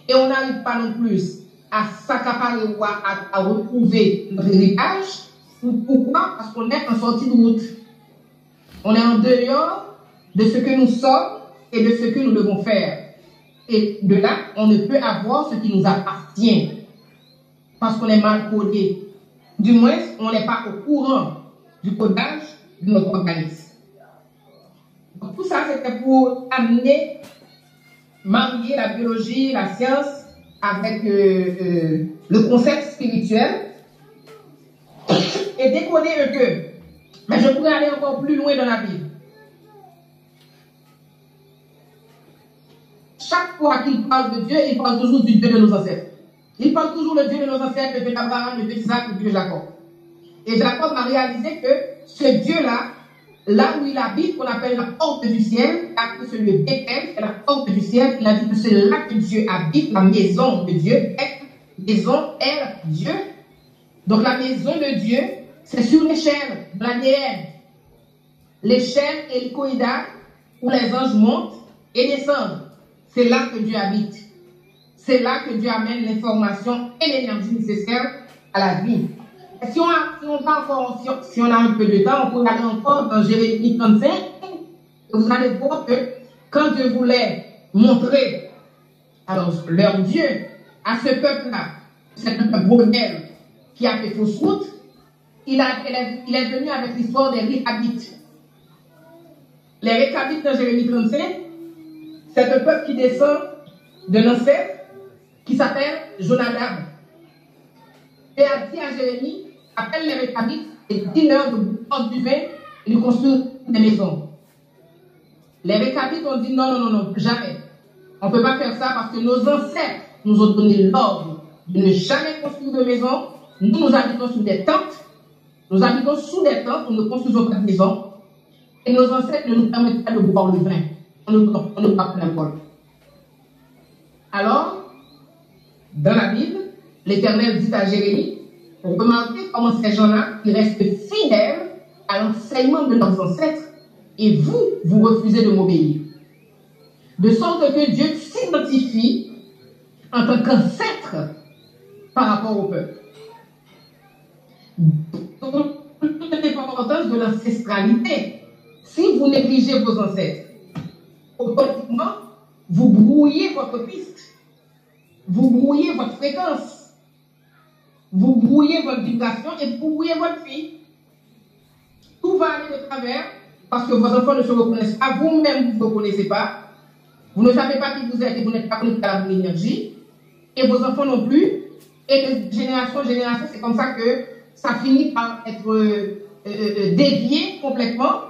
et on n'arrive pas non plus à s'accaparer ou à retrouver notre héritage. Pourquoi? Parce qu'on est en sortie de route. On est en dehors de ce que nous sommes et de ce que nous devons faire. Et de là, on ne peut avoir ce qui nous appartient parce qu'on est mal codé. Du moins, on n'est pas au courant du codage de notre organisme. Donc, tout ça, c'était pour amener, marier la biologie, la science avec le concept spirituel et décoder un peu. Mais je pourrais aller encore plus loin dans la Bible. Chaque fois qu'il parle de Dieu, il parle toujours du Dieu de nos ancêtres. Il parle toujours le Dieu de nos ancêtres, le Dieu d'Abraham, le Dieu d'Isaac, le Dieu de Jacob. Et Jacob a réalisé que ce Dieu-là, là où il habite, qu'on appelle la porte du ciel, après ce lieu Bethel, c'est la porte du ciel, il a dit que c'est là que Dieu habite, la maison de Dieu, maison est Dieu. Donc la maison de Dieu, c'est sur l'échelle de l'ADN. L'échelle hélicoïdale où les anges montent et descendent. C'est là que Dieu habite. C'est là que Dieu amène l'information et l'énergie nécessaire à la vie. Et si on a un peu de temps, on peut aller encore dans Jérémie 35. Vous allez voir que quand Dieu voulait montrer alors leur Dieu à ce peuple-là, c'est un peuple rebelle qui a fait fausse route, il est venu avec l'histoire des Réchabites. Les Réchabites dans Jérémie 35, c'est un peuple qui descend d'un ancêtre qui s'appelle Jonadab. Et a dit à Jérémie, appelle les Réchabites et dis-leur de boire du vin et de construire des maisons. Les Réchabites ont dit non, jamais. On ne peut pas faire ça parce que nos ancêtres nous ont donné l'ordre de ne jamais construire de maison. Nous habitons sous des tentes. Nous habitons sous des tentes, nous ne construisons pas de maison. Et nos ancêtres ne nous permettent pas de boire le vin. On ne peut pas prendre l'alcool. Alors, dans la Bible, l'Éternel dit à Jérémie, remarquez comment ces gens-là, ils restent fidèles à l'enseignement de leurs ancêtres et vous refusez de m'obéir. De sorte que Dieu s'identifie en tant qu'ancêtre par rapport au peuple. Donc, toute l'importance de l'ancestralité. Si vous négligez vos ancêtres, automatiquement, vous brouillez votre piste. Vous brouillez votre fréquence. vous brouillez votre vibration et vous brouillez votre vie. Tout va aller de travers parce que vos enfants ne se reconnaissent pas, vous-même vous ne vous reconnaissez pas. Vous ne savez pas qui vous êtes et vous n'êtes pas connecté à la bonne énergie. Et vos enfants non plus. Et de génération en génération, c'est comme ça que ça finit par être dévié complètement.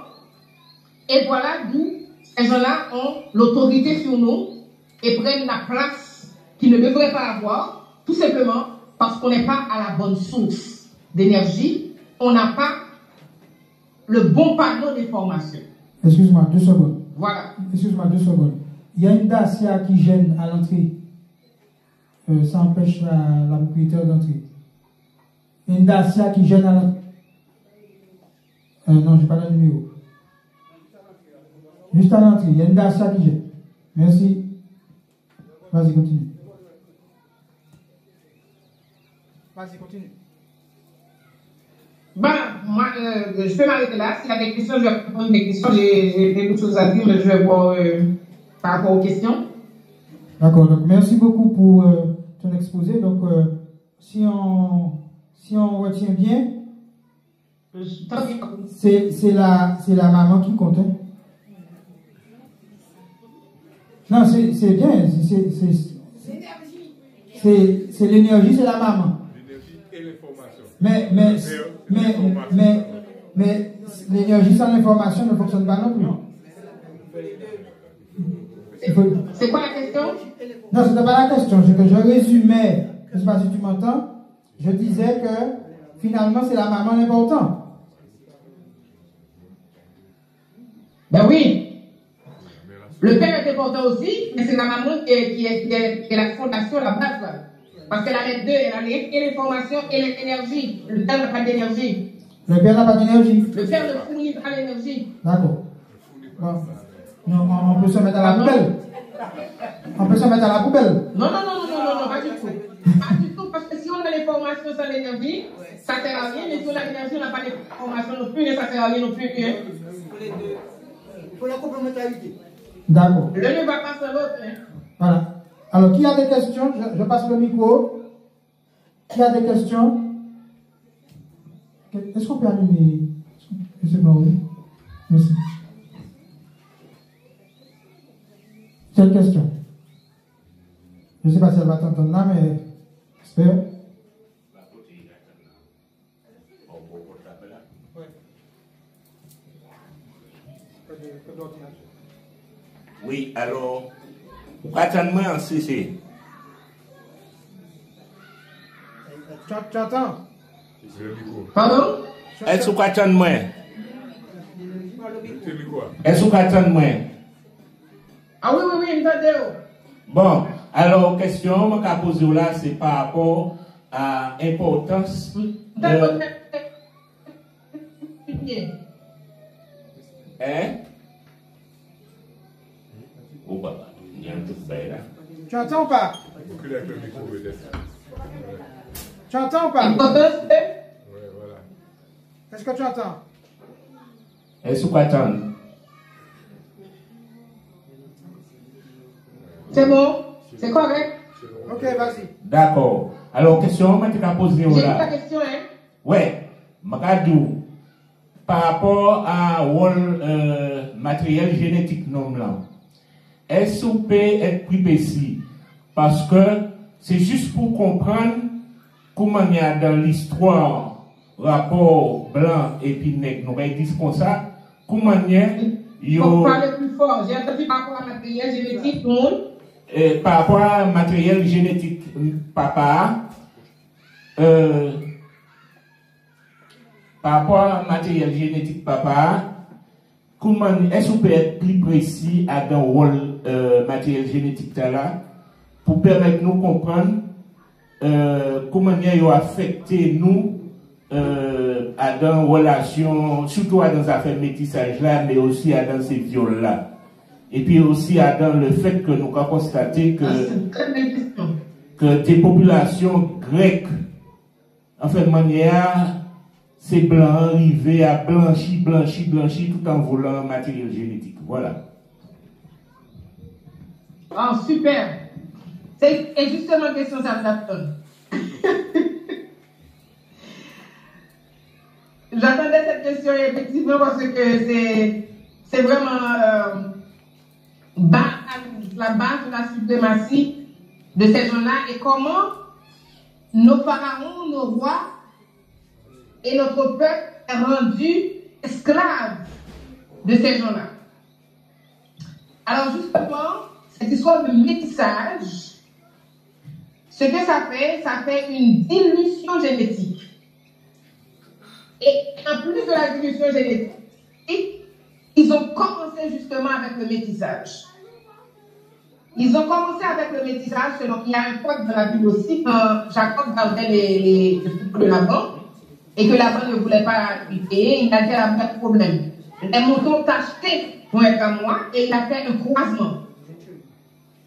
Et voilà d'où ces gens-là ont l'autorité sur nous et prennent la place qu'ils ne devraient pas avoir, tout simplement parce qu'on n'est pas à la bonne source d'énergie. On n'a pas le bon panneau d'information. Excuse-moi, 2 secondes. Voilà. Excuse-moi, 2 secondes. Il y a une Dacia qui gêne à l'entrée. Ça empêche la propriétaire d'entrer. Il y a une Dacia qui gêne à l'entrée. Non, je n'ai pas le numéro. Juste à l'entrée, il y a une Dacia qui gêne. Merci. Vas-y, continue. Vas-y, continue. Moi, je peux m'arrêter là. S'il y a des questions, je vais répondre des questions. J'ai beaucoup de choses à dire, mais je vais voir par rapport aux questions. D'accord, donc merci beaucoup pour ton exposé. Donc, si on retient bien, c'est la maman qui compte. Hein? Non, c'est bien. C'est l'énergie, c'est la maman. L'énergie et l'information. Mais l'énergie sans l'information ne fonctionne pas non plus. C'est quoi la question? Non, ce n'était pas la question. Je résumais, je ne sais pas si tu m'entends, je disais que finalement c'est la maman l'important. Ben oui. Le père est important aussi, mais c'est la maman qui est la fondation, la base. Parce qu'elle a les deux, elle a et l'information et l'énergie. Le père n'a pas d'énergie. Le père n'a pas d'énergie. Le père ne fournit pas l'énergie. D'accord. Bon. Non, on peut se mettre à la poubelle. On peut se mettre à la poubelle. Non, pas du tout. Pas du tout, parce que si on a l'information sans l'énergie, ça ne sert à rien, mais si on a l'énergie, on n'a pas l'information non plus, et ça ne sert à rien non plus. Pour la complémentarité. D'accord. L'un ne va pas sans l'autre. Voilà. Alors, qui a des questions? Je passe le micro. Qui a des questions? Est-ce qu'on peut allumer? Je ne sais pas où. Merci. Quelle question? Je ne sais pas si elle va t'entendre là, mais j'espère. Oui, alors, attends-moi en CC. Tu entends? Pardon? Est-ce que tu attends-moi? Est-ce que tu attends-moi? Ah oui, entendez. Bon, alors, question que je vais poser là, c'est par rapport à l'importance. Hein? Oh, papa, il y a un truc là. Tu entends ou pas? Tu entends ou pas? Est-ce que tu entends? Est-ce que tu attends? C'est bon? C'est correct? Ok, vas-y. D'accord. Alors, question que je vais poser là. J'ai ta question, hein? Ouais, Magadou, par rapport à rôle matériel génétique non là, est-ce qu'on peut être plus précis? Parce que c'est juste pour comprendre comment il y a dans l'histoire rapport blanc et puis nègre, nous disons comme ça, comment il y a. Il faut parler plus fort. J'ai entendu par rapport à matériel génétique, tout le monde. Par rapport à matériel génétique, papa, par rapport à matériel génétique, papa, comment est-ce qu'on peut être plus précis à dans le rôle matériel génétique là pour permettre nous comprendre comment il a affecté nous à dans relation, surtout à dans les affaires métissage là, mais aussi à dans ces viols là. Et puis aussi à dans le fait que nous avons constaté que des populations grecques, en fait, manière, c'est blanc arrivé à blanchir tout en volant matériel génétique. Voilà. Ah, super. C'est justement une question ça me donne. question effectivement parce que c'est vraiment la base de la suprématie de ces gens-là et comment nos pharaons, nos rois et notre peuple est rendu esclaves de ces gens-là. Alors justement, cette histoire de métissage, ce que ça fait une dilution génétique. Et en plus de la dilution génétique, ils ont commencé justement avec le métissage. Ils ont commencé avec le métissage, selon il y a un code de la Bible aussi, quand Jacob gardait les troupeaux de Laban, et que Laban ne voulait pas lui payer, il a dit à Laban, pas de problème. Les moutons t'achetaient pour être à moi, et il a fait un croisement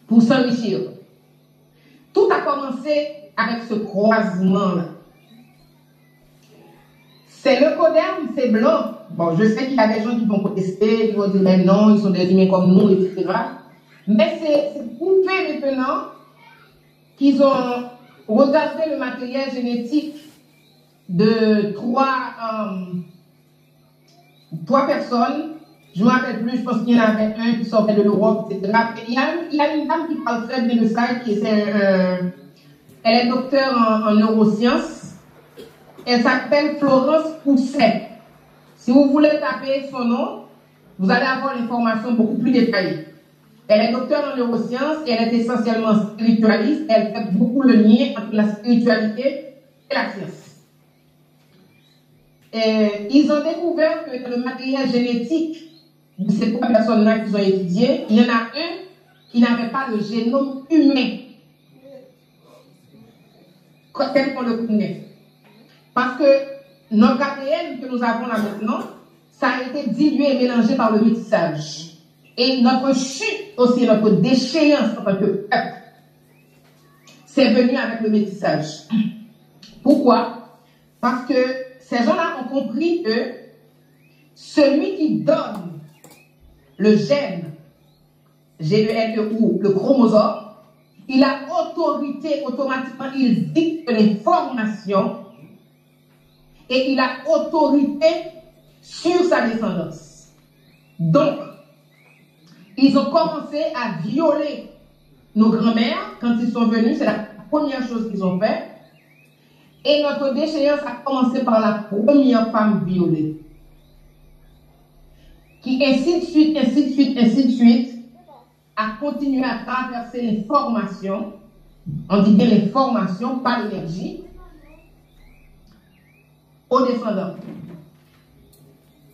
pour s'enrichir. Tout a commencé avec ce croisement-là. C'est le coderme, c'est blanc. Bon, je sais qu'il y a des gens qui vont protester, qui vont dire, mais non, ils sont des humains comme nous, etc. Mais c'est prouvé maintenant qu'ils ont regardé le matériel génétique de trois personnes. Je ne me rappelle plus, je pense qu'il y en avait un qui sortait de l'Europe, etc. Il y a une dame qui parle très bien de ça, elle est docteure en neurosciences. Elle s'appelle Florence Pousset. Si vous voulez taper son nom, vous allez avoir l'information beaucoup plus détaillée. Elle est docteure en neurosciences et elle est essentiellement spiritualiste. Elle fait beaucoup le lien entre la spiritualité et la science. Et ils ont découvert que le matériel génétique de ces trois personnes-là qu'ils ont étudiées, il y en a un qui n'avait pas le génome humain tel qu'on le connaît. Parce que notre ADN que nous avons là maintenant, ça a été dilué et mélangé par le métissage. Et notre chute aussi, notre déchéance en tant que peuple, c'est venu avec le métissage. Pourquoi? Parce que ces gens-là ont compris que celui qui donne le gène, G-E-N-E ou le chromosome, il a autorité automatiquement, il dicte l'information et il a autorité sur sa descendance. Donc, ils ont commencé à violer nos grands-mères quand ils sont venus, c'est la première chose qu'ils ont fait. Et notre déchéance a commencé par la première femme violée. Qui ainsi de suite, a continué à traverser l'information, on dit bien l'information, pas l'énergie, aux descendants.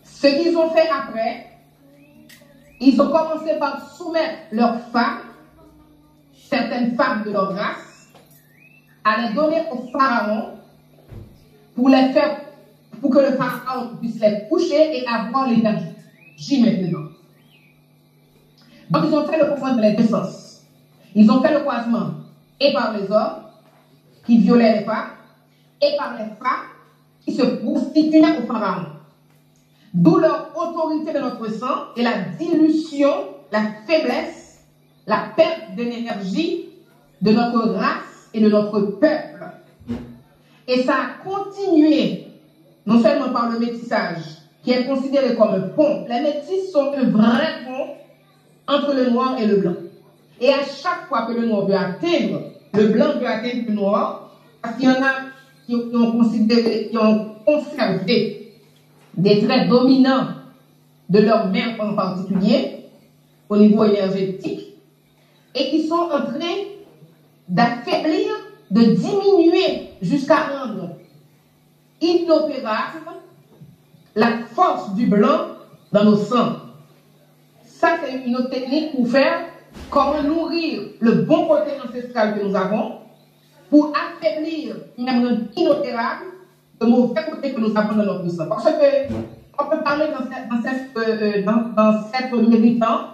Ce qu'ils ont fait après, ils ont commencé par soumettre leurs femmes, certaines femmes de leur race, à les donner au pharaon pour que le pharaon puisse les coucher et avoir l'énergie maintenant. Donc ils ont fait le croisement de les deux sens. Ils ont fait le croisement et par les hommes qui violaient les femmes et par les femmes qui se prostituaient au pharaon. D'où leur autorité de notre sang et la dilution, la faiblesse, la perte de l'énergie de notre race et de notre peuple. Et ça a continué, non seulement par le métissage, qui est considéré comme un pont. Les métis sont un vrai pont entre le noir et le blanc. Et à chaque fois que le noir veut atteindre, le blanc veut atteindre le noir, parce qu'il y en a qui ont conservé des traits dominants de leur mère en particulier, au niveau énergétique, et qui sont en train d'affaiblir, de diminuer jusqu'à rendre inopérable la force du blanc dans nos sangs. Ça, c'est une autre technique pour faire comment nourrir le bon côté ancestral que nous avons pour affaiblir, même inopérable, le mauvais côté que nous avons dans notre sang. Parce que on peut parler dans cette méritants,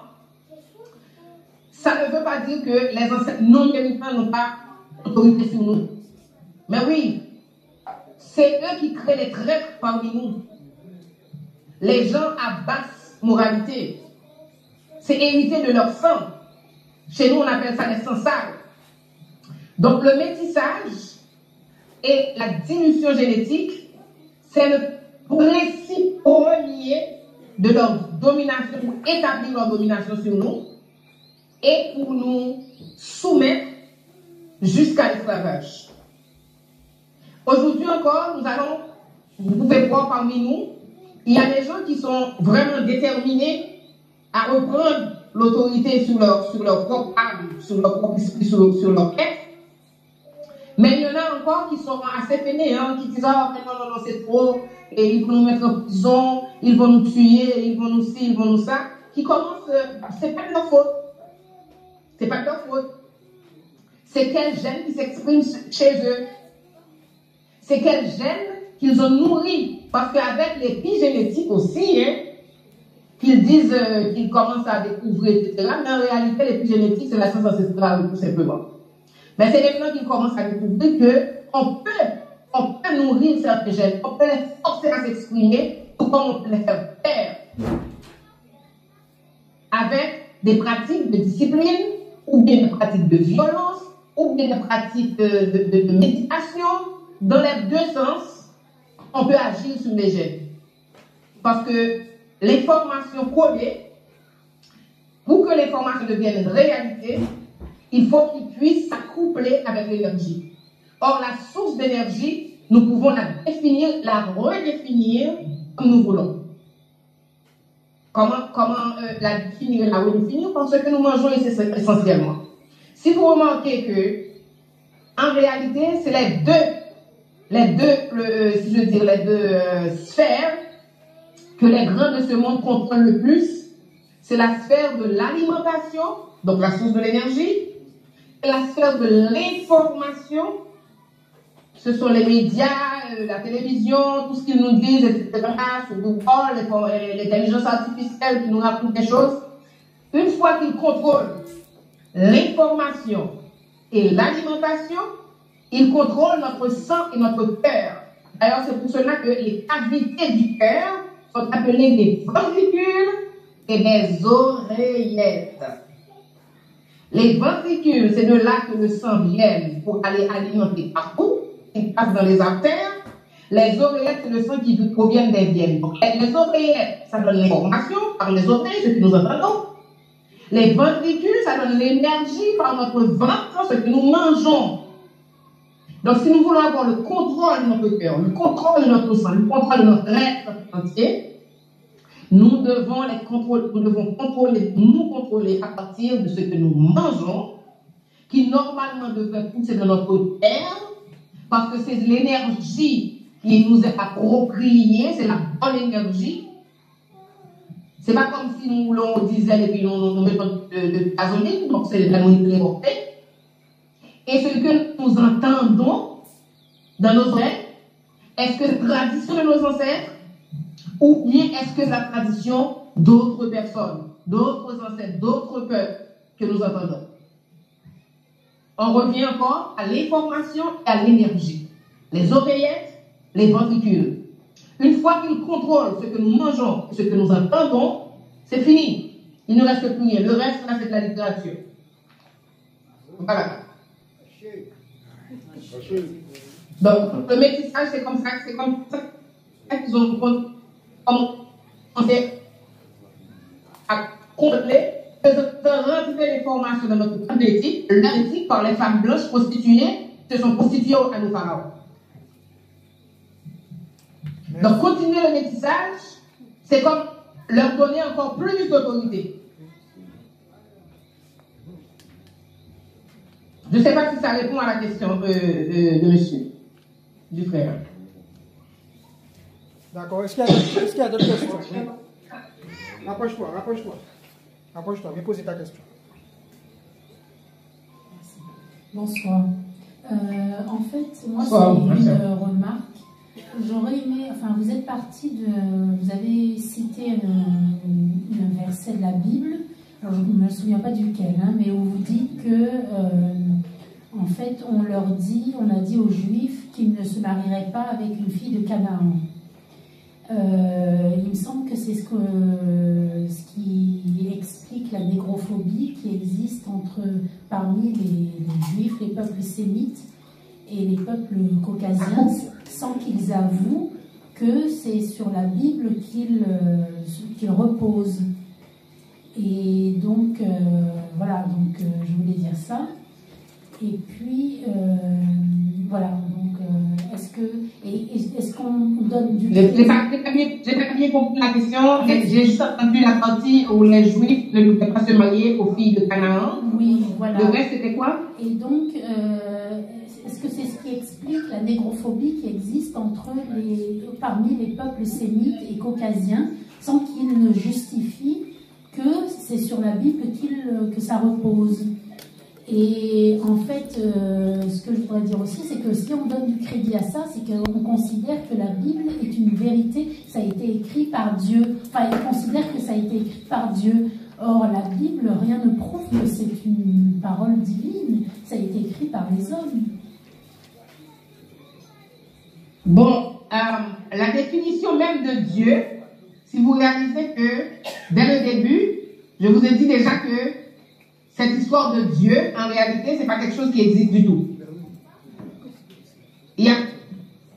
ça ne veut pas dire que les ancêtres non méritants n'ont pas autorité sur nous. Mais oui, c'est eux qui créent les traîtres parmi nous. Les gens à basse moralité. C'est hérité de leur sang. Chez nous, on appelle ça les sangs sales. Donc, le métissage et la dilution génétique, c'est le principe renier de leur domination, pour établir leur domination sur nous et pour nous soumettre jusqu'à l'esclavage. Aujourd'hui encore, vous pouvez voir parmi nous, il y a des gens qui sont vraiment déterminés à reprendre l'autorité sur leur propre âme, sur leur propre esprit, sur leur tête. Mais il y en a encore qui sont assez fainéants, qui disent ah, non, c'est trop, et ils vont nous mettre en prison, ils vont nous tuer, ils vont nous ci, ils vont nous ça, qui commencent, c'est pas de leur faute. C'est pas de leur faute. C'est quel gène qui s'exprime chez eux. C'est quel gène qu'ils ont nourri. Parce qu'avec l'épigénétique aussi, hein, qu'ils disent qu'ils commencent à découvrir, etc. Mais en réalité, l'épigénétique, c'est la science ancestrale, tout simplement. Mais c'est maintenant qu'ils commencent à découvrir qu'on peut nourrir certains gènes, on peut les forcer à s'exprimer, ou comme on peut les faire taire. Avec des pratiques de discipline, ou bien des pratiques de violence, ou bien des pratiques de méditation. Dans les deux sens, on peut agir sur les gènes. Parce que l'information codée, pour que l'information devienne réalité, il faut qu'il puisse s'accoupler avec l'énergie. Or, la source d'énergie, nous pouvons la définir, la redéfinir comme nous voulons. Comment la définir et la redéfinir? Parce que nous mangeons essentiellement. Si vous remarquez que, en réalité, c'est les deux sphères que les grands de ce monde contrôlent le plus, c'est la sphère de l'alimentation, donc la source de l'énergie, et la sphère de l'information, ce sont les médias, la télévision, tout ce qu'ils nous disent, etc., sur Google, l'intelligence artificielle qui nous raconte des choses. Une fois qu'ils contrôlent l'information et l'alimentation, ils contrôlent notre sang et notre cœur. D'ailleurs, c'est pour cela que les cavités du cœur sont appelées des ventricules et des oreillettes. Les ventricules, c'est de là que le sang vient pour aller alimenter partout, il passe dans les artères. Les oreillettes, c'est le sang qui provient des veines. Donc, les oreillettes, ça donne l'information par les oreilles, ce que nous entendons. Les ventricules, ça donne l'énergie par notre ventre, ce que nous mangeons. Donc, si nous voulons avoir le contrôle de notre cœur, le contrôle de notre sang, le contrôle de notre être entier, nous devons nous contrôler à partir de ce que nous mangeons, qui normalement devrait pousser dans notre terre, parce que c'est l'énergie qui nous est appropriée, c'est la bonne énergie. C'est pas comme si nous voulons diesel et puis nous mettons de gasoline, donc c'est la nourriture importée. Et ce que nous entendons dans nos oreilles, est-ce que c'est la tradition de nos ancêtres ou bien est-ce que c'est la tradition d'autres personnes, d'autres ancêtres, d'autres peuples que nous entendons? On revient encore à l'information et à l'énergie. Les oreillettes, les ventricules. Une fois qu'ils contrôlent ce que nous mangeons et ce que nous entendons, c'est fini. Il ne reste plus rien. Le reste, là, c'est de la littérature. Voilà. Donc, le métissage, c'est comme ça qu'ils ont commencé à compléter, de rentrer les formations dans notre code d'éthique. L'éthique par les femmes blanches prostituées se sont prostituées à nos pharaons. Donc, continuer le métissage, c'est comme leur donner encore plus d'autorité. Je ne sais pas si ça répond à la question de monsieur, du frère. D'accord. Est-ce qu'il y a d'autres questions? Rapproche-toi, viens poser ta question. Bonsoir. En fait, moi, c'est une remarque. J'aurais aimé, enfin, vous êtes parti vous avez cité un verset de la Bible, alors je ne me souviens pas duquel, hein, mais où vous dites que, en fait, on a dit aux Juifs qu'ils ne se marieraient pas avec une fille de Canaan. Il me semble que c'est ce qui explique la négrophobie qui existe parmi les Juifs, les peuples sémites et les peuples caucasiens, sans qu'ils avouent que c'est sur la Bible qu'il repose. Et donc, voilà, donc je voulais dire ça. Et puis, voilà, donc, est-ce qu'on donne du... J'ai pas bien compris la question. J'ai juste entendu la partie où les Juifs ne pouvaient pas se marier aux filles de Canaan. Oui, voilà. Le reste, c'était quoi? Et donc, est-ce que c'est ce qui explique la négrophobie qui existe parmi les peuples sémites et caucasiens, sans qu'ils ne justifient que c'est sur la Bible que ça repose? Et en fait, ce que je voudrais dire aussi, c'est que si on donne du crédit à ça, c'est qu'on considère que la Bible est une vérité, ça a été écrit par Dieu. Enfin, ils considèrent que ça a été écrit par Dieu. Or, la Bible, rien ne prouve que c'est une parole divine. Ça a été écrit par les hommes. Bon, la définition même de Dieu, si vous réalisez que, dès le début, je vous ai dit déjà que cette histoire de Dieu, en réalité, ce n'est pas quelque chose qui existe du tout. Il n'y a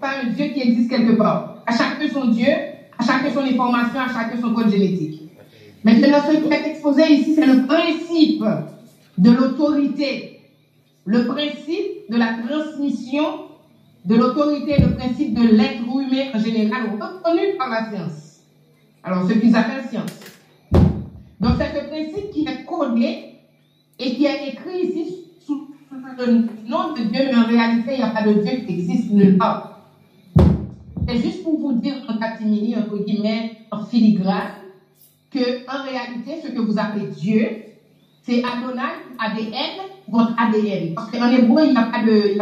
pas un Dieu qui existe quelque part. À chacun son Dieu, à chacun son information, à chacun son code génétique. Maintenant, ce qui est exposé ici, c'est le principe de l'autorité, le principe de la transmission de l'autorité, le principe de l'être humain en général, reconnu par la science. Alors, ce qu'ils appellent science. Donc, c'est ce principe qui est codé et qui est écrit ici sous le nom de Dieu, mais en réalité, il n'y a pas de Dieu qui existe nulle part. C'est juste pour vous dire en catimini, entre guillemets, en filigrane, que en réalité, ce que vous appelez Dieu, c'est Adonai, ADN, votre ADN. Parce qu'en hébreu, il n'y a pas de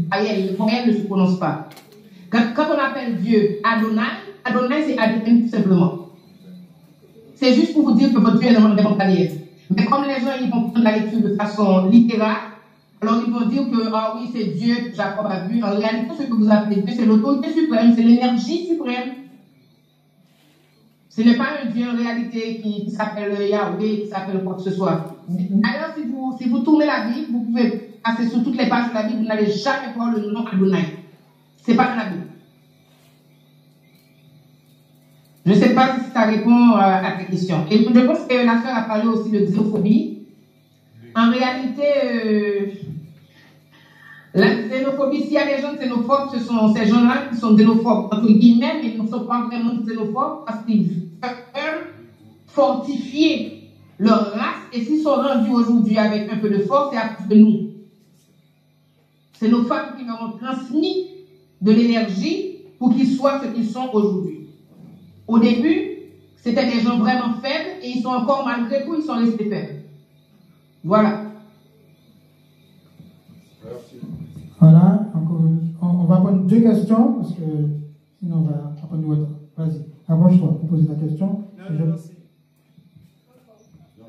voyelle, le voyelle ne se prononce pas. Quand on appelle Dieu Adonai, c'est ADN tout simplement. C'est juste pour vous dire que votre Dieu est dans le ADN. Mais comme les gens ils vont prendre la lecture de façon littérale, alors ils vont dire que, ah oui, c'est Dieu que Jacob a vu. En réalité, ce que vous appelez Dieu, c'est l'autorité suprême, c'est l'énergie suprême. Ce n'est pas un Dieu en réalité qui s'appelle Yahweh, qui s'appelle quoi que ce soit. D'ailleurs, si vous tournez la Bible, vous pouvez passer sur toutes les pages de la Bible, vous n'allez jamais voir le nom Adonai. Ce n'est pas dans la Bible. Je ne sais pas si ça répond à ta question. Et je pense que la sœur a parlé aussi de xénophobie. En réalité, la xénophobie, s'il y a des gens xénophobes, ce sont ces gens-là qui sont xénophobes, entre guillemets, mais ils ne sont pas vraiment xénophobes parce qu'ils veulent fortifier leur race. Et s'ils sont rendus aujourd'hui avec un peu de force, c'est à cause de nous. C'est nos femmes qui leur ont transmis de l'énergie pour qu'ils soient ce qu'ils sont aujourd'hui. Au début, c'était des gens vraiment faibles et ils sont encore, malgré tout, ils sont restés faibles. Voilà. Merci. Voilà, on va prendre 2 questions parce que sinon on va prendre autre. Vas-y, approche-toi pour poser ta question.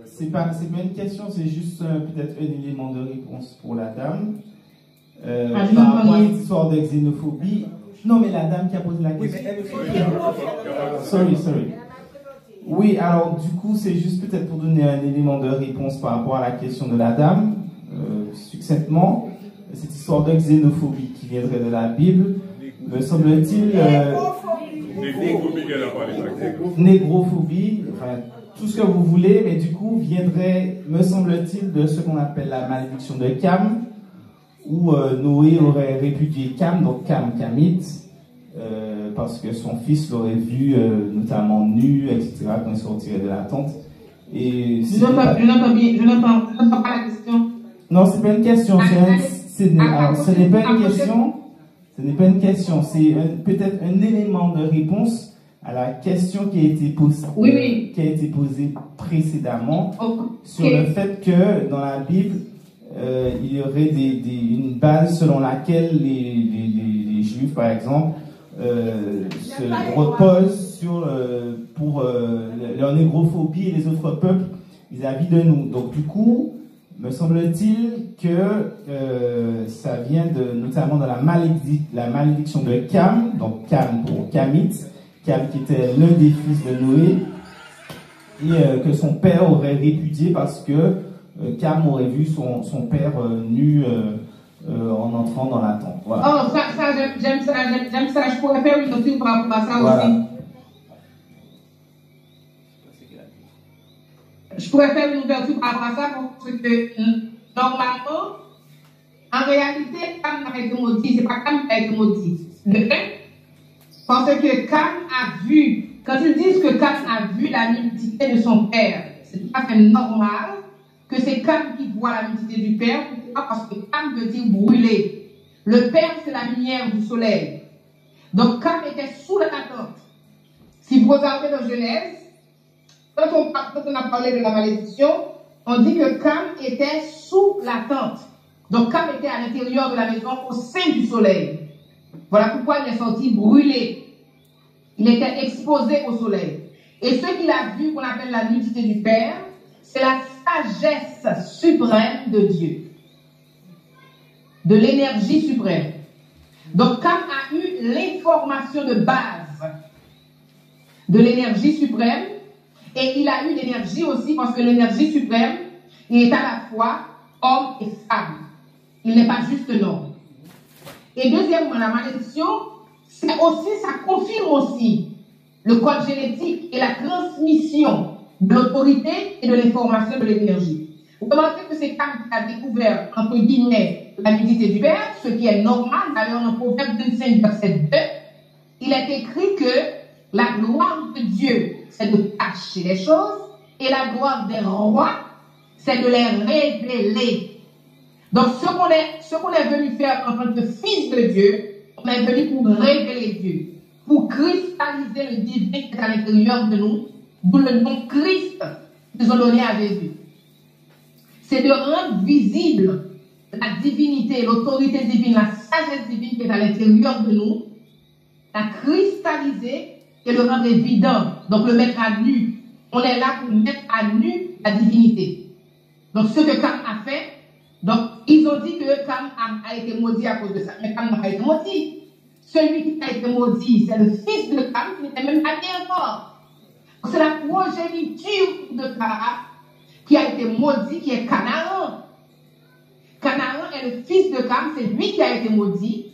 C'est pas une question, c'est juste peut-être un élément de réponse pour la dame. Par rapport à cette histoire de xénophobie. Non, mais la dame qui a posé la question. Sorry. Oui, alors du coup, c'est juste peut-être pour donner un élément de réponse par rapport à la question de la dame, succinctement. Cette histoire de xénophobie qui viendrait de la Bible, me semble-t-il. Négrophobie, enfin, tout ce que vous voulez, mais du coup, viendrait, me semble-t-il, de ce qu'on appelle la malédiction de Cam, où Noé aurait répudié Cam, donc Camite, parce que son fils l'aurait vu notamment nu, etc., quand il sortirait de la tente. Et je n'entends pas la question. Non, c'est pas une question. Ce n'est pas une question. Ce n'est pas une question. C'est peut-être un élément de réponse à la question qui a été posée, qui a été posée précédemment sur le fait que dans la Bible, il y aurait une base selon laquelle les Juifs, par exemple, se reposent sur pour leur négrophobie et les autres peuples vis-à-vis de nous. Donc du coup, me semble-t-il que ça vient notamment de la malédiction de Cam, donc Cam pour Camite, Cam qui était l'un des fils de Noé, et que son père aurait répudié parce que Cam aurait vu son père nu en entrant dans l'attente. Voilà. Oh, ça j'aime ça. Je pourrais faire une notion par rapport à ça voilà. aussi. Je pourrais faire une ouverture par rapport à ça parce que normalement, en réalité, Cam n'a pas été maudit. C'est pas Cam qui a été maudit. Parce que Cam a vu, quand ils disent que Cam a vu la nudité de son père, c'est tout à fait normal que c'est Cam qui voit la nudité du père. Pourquoi? Parce que Cam veut dire brûler. Le père, c'est la lumière du soleil. Donc Cam était sous la tente. Si vous regardez dans Genèse, quand on a parlé de la malédiction, on dit que Cam était sous la tente. Donc Cam était à l'intérieur de la maison, au sein du soleil. Voilà pourquoi il est sorti brûlé. Il était exposé au soleil. Et ce qu'il a vu, qu'on appelle la nudité du Père, c'est la sagesse suprême de Dieu. De l'énergie suprême. Donc Cam a eu l'information de base de l'énergie suprême. Et il a eu l'énergie aussi, parce que l'énergie suprême, il est à la fois homme et femme. Il n'est pas juste un homme. Et deuxièmement, la malédiction, ça confirme aussi le code génétique et la transmission de l'autorité et de l'information de l'énergie. Vous remarquez que c'est Cam qui a découvert, entre guillemets, la nudité du Père, ce qui est normal. D'ailleurs, dans Proverbe 25, verset 2, il est écrit que la gloire de Dieu, c'est de cacher les choses, et la gloire des rois, c'est de les révéler. Donc, ce qu'on est venu faire en tant que fils de Dieu, on est venu pour révéler Dieu, pour cristalliser le divin qui est à l'intérieur de nous, d'où le nom Christ qu'ils ont donné à Jésus. C'est de rendre visible la divinité, l'autorité divine, la sagesse divine qui est à l'intérieur de nous, la cristalliser et le rendre évident, donc le mettre à nu. On est là pour mettre à nu la divinité. Donc ce que Cam a fait, donc ils ont dit que Cam a été maudit à cause de ça, mais Cam n'a pas été maudit. Celui qui a été maudit, c'est le fils de Cam qui n'était même pas né encore. C'est la progéniture de Cam qui a été maudit, qui est Canaan. Canaan est le fils de Cam, c'est lui qui a été maudit.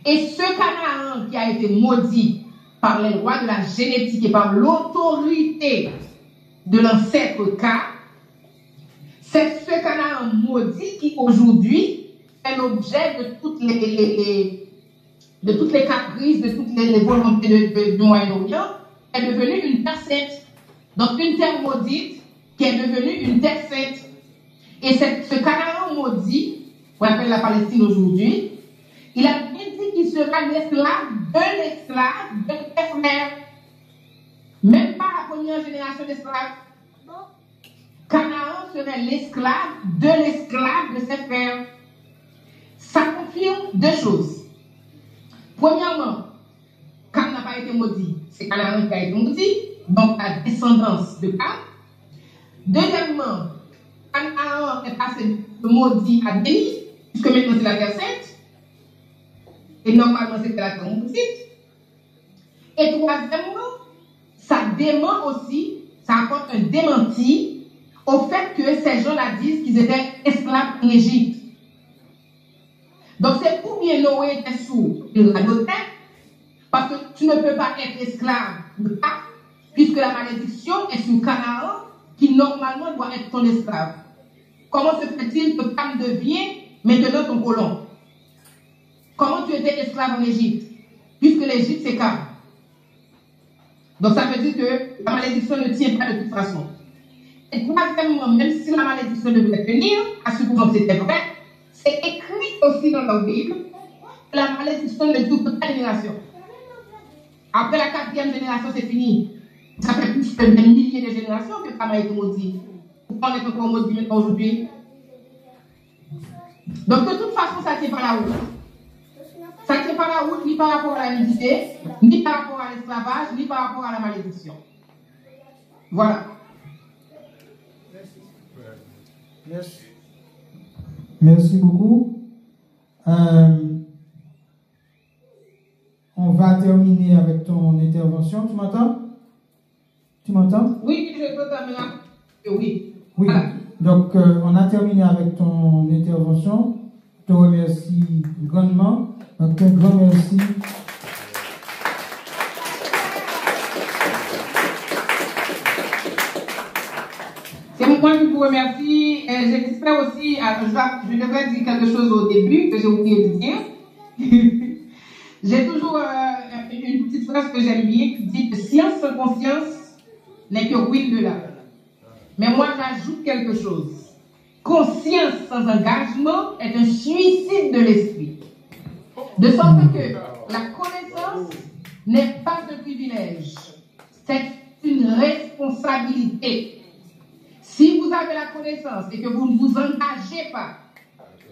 Et ce Canaan qui a été maudit par les lois de la génétique et par l'autorité de l'ancêtre Cam, c'est ce Canaan maudit qui aujourd'hui est l'objet de toutes les caprices, de toutes les volontés du Moyen-Orient, est devenu une terre sainte. Donc une terre maudite qui est devenue une terre sainte. Et ce Canaan maudit, qu'on appelle la Palestine aujourd'hui, il a bien dit qu'il sera l'esclave de ses frères. Même pas la première génération d'esclaves. Canaan serait l'esclave de ses frères. Ça confirme deux choses. Premièrement, Cam n'a pas été maudit. C'est Canaan qui a été maudit, donc la descendance de Cam. Deuxièmement, Canaan est passé de maudit à béni, puisque maintenant c'est la terre sainte. Et normalement c'est la terre maudite. Et troisièmement, ça dément aussi, ça apporte un démenti au fait que ces gens-là disent qu'ils étaient esclaves en Égypte. Donc c'est pour bien Noé était sourd, il l'a noté, parce que tu ne peux pas être esclave de Cam, puisque la malédiction est sur Canaan, qui normalement doit être ton esclave. Comment se fait-il que Cam devient maintenant ton colon? Comment tu étais esclave en Égypte? Puisque l'Égypte c'est Cam. Donc ça veut dire que la malédiction ne tient pas de toute façon. Et troisièmement, même si la malédiction devait venir, à ce moment c'était vrai, c'est écrit aussi dans la Bible que la malédiction ne dure que 4 générations. Après la 4e génération, c'est fini. Ça fait plus de milliers de générations que Cam a été maudit. Pourquoi on est encore maudit aujourd'hui? Donc de toute façon, ça ne tient pas la route. Ça ne tient pas la route ni par rapport à la nudité, ni par rapport à l'esclavage, ni par rapport à la malédiction. Voilà. Merci. Merci beaucoup. On va terminer avec ton intervention. Tu m'entends? Tu m'entends? Oui, je peux terminer. Oui. Oui. Donc, on a terminé avec ton intervention. te remercie grandement. Donc, un grand merci. C'est moi qui vous remercie. J'espère aussi, je devrais dire quelque chose au début que j'ai oublié de dire. J'ai toujours une petite phrase que j'aime bien qui dit que science sans conscience n'est que ruine de l'âme. Mais moi, j'ajoute quelque chose. Conscience sans engagement est un suicide de l'esprit. De sorte que la connaissance n'est pas un privilège, c'est une responsabilité. Si vous avez la connaissance et que vous ne vous engagez pas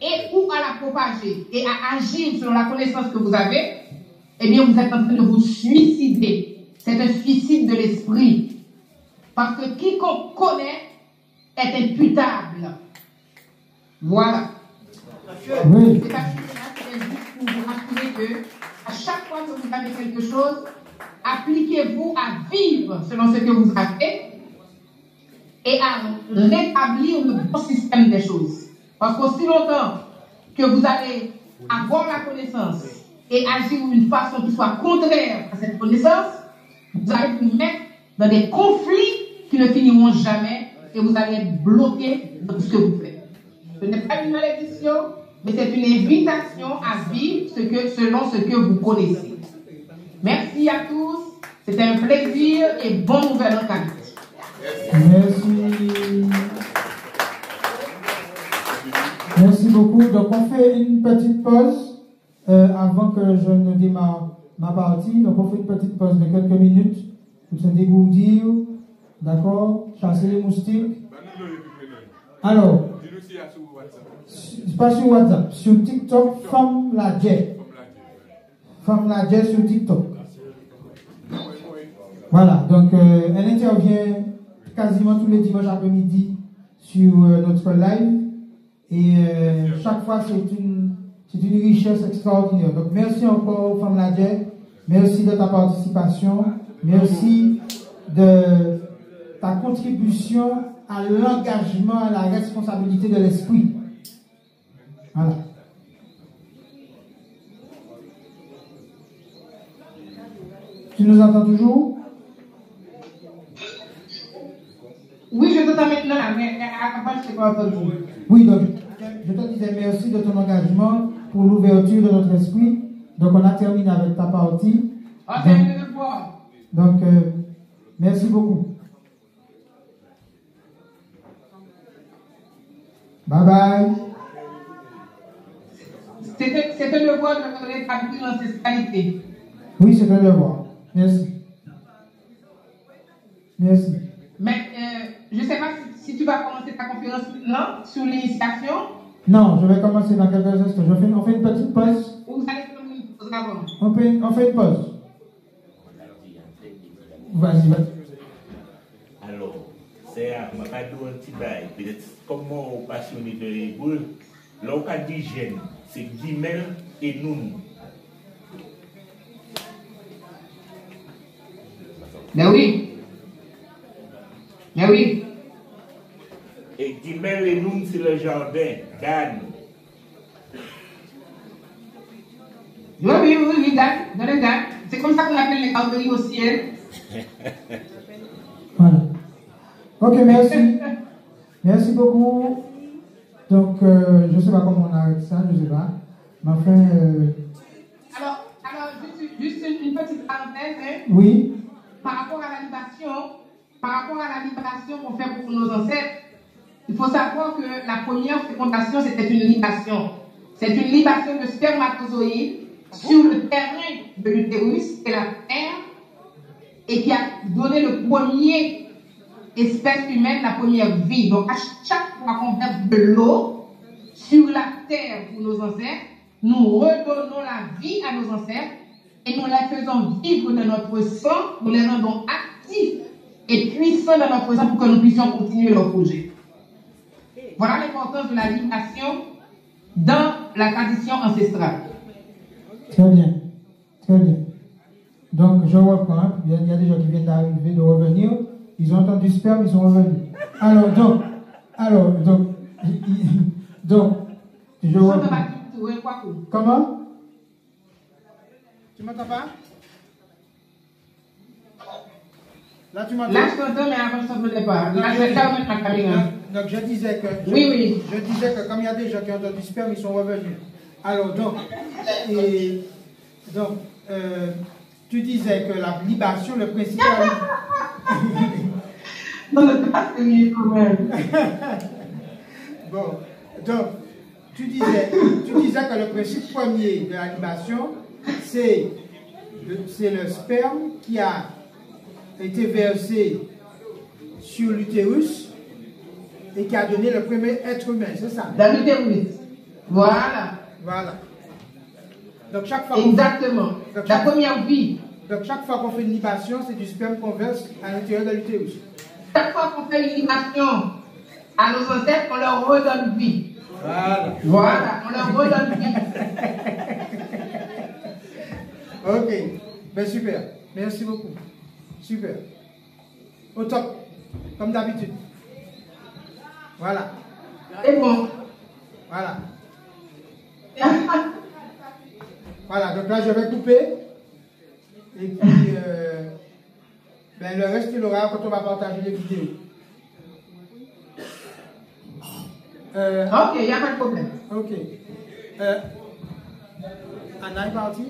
et ou à la propager et à agir selon la connaissance que vous avez, eh bien vous êtes en train de vous suicider. C'est un suicide de l'esprit. Parce que quiconque connaît est imputable. Voilà. Oui. C'est pas juste pour vous rassurer que à chaque fois que vous avez quelque chose, appliquez-vous à vivre selon ce que vous avez et à rétablir le bon système des choses. Parce qu'aussi longtemps que vous allez avoir la connaissance et agir d'une façon qui soit contraire à cette connaissance, vous allez vous mettre dans des conflits qui ne finiront jamais et vous allez être bloqué dans ce que vous faites. Ce n'est pas une malédiction, mais c'est une invitation à vivre selon ce que vous connaissez. Merci à tous. C'était un plaisir et bon nouvel an Kabit. Merci. Merci beaucoup. Donc, on fait une petite pause avant que je ne démarre ma partie. Donc, on fait une petite pause de quelques minutes pour se dégourdir. D'accord? Chasser les moustiques. Alors, pas sur WhatsApp, sur TikTok, Femme la Jet. Femme la Jet sur TikTok. Voilà, donc elle intervient quasiment tous les dimanches après-midi sur notre live et chaque fois c'est une richesse extraordinaire. Donc merci encore Femme la Jet, merci de ta participation, merci de ta contribution à l'engagement, à la responsabilité de l'esprit. Voilà. Tu nous entends toujours? Oui, je t'entends maintenant, mais avant, je ne t'ai pas entendu. Oui, donc, je te disais merci de ton engagement pour l'ouverture de notre esprit. Donc, on a terminé avec ta partie. Donc, merci beaucoup. Bye bye. C'est un devoir de rétablir l'ancestralité. Oui, c'est un devoir. Merci. Merci. Mais je ne sais pas si tu vas commencer ta conférence maintenant sur l'initiation. Non, je vais commencer dans quelques instants. On fait une petite pause. Ou vous allez faire une pause avant? On fait une pause. Vas-y, vas-y. Alors, c'est un petit bail. Peut-être comme moi, passionné de l'éboule, là, on a dit gène, c'est guimel et noun. Mais oui. Mais oui. Et guimel et noun, c'est le jardin, Dan. Oui, Dan, dans le Dan. C'est comme ça qu'on appelle les garderies au ciel. Voilà. Ok, merci. Merci beaucoup. Donc, je ne sais pas comment on arrête ça, je ne sais pas. Mais enfin. Alors juste une petite parenthèse. Hein? Oui. Par rapport à la libération qu'on fait pour nos ancêtres, il faut savoir que la première fécondation, c'était une libation. C'est une libation de spermatozoïdes sur le terrain de l'utérus et la terre, et qui a donné le premier espèce humaine, la première vie. Donc, à chaque fois qu'on verse de l'eau sur la terre pour nos ancêtres, nous redonnons la vie à nos ancêtres et nous les faisons vivre dans notre sang, nous les rendons actifs et puissants dans notre sang pour que nous puissions continuer leur projet. Voilà l'importance de la libération dans la tradition ancestrale. Très bien. Très bien. Donc, je reprends. Il y a des gens qui viennent d'arriver, de revenir. Ils ont entendu sperme, ils sont revenus. Alors, donc, je reprends. Comment? Tu m'entends pas? Là, tu m'entends? Là, je t'entends, mais avant, je t'entendais pas. Là, je vais mettre ma caméra. Donc, je disais que... Oui. Je disais que comme il y a des gens qui ont entendu sperme, ils sont revenus. Alors, donc, tu disais que la libation, le principal... Non, le pasteur, quand même. Bon, donc, tu disais que le principe premier de la libation, c'est le sperme qui a été versé sur l'utérus et qui a donné le premier être humain, c'est ça? Dans l'utérus. Voilà. Donc chaque fois exactement. La première vie. Donc chaque fois qu'on fait une libation, c'est du sperme qu'on verse à l'intérieur de l'utérus. Chaque fois qu'on fait une libation à nos ancêtres, on leur redonne vie. Voilà, on leur redonne vie. Ok, ben super. Merci beaucoup. Super. Au top. Comme d'habitude. Voilà. C'est bon. Voilà. Voilà, donc là je vais couper. Et puis, le reste il aura quand on va partager les vidéos. Ok, il n'y a pas de problème. Ok. Anna est partie?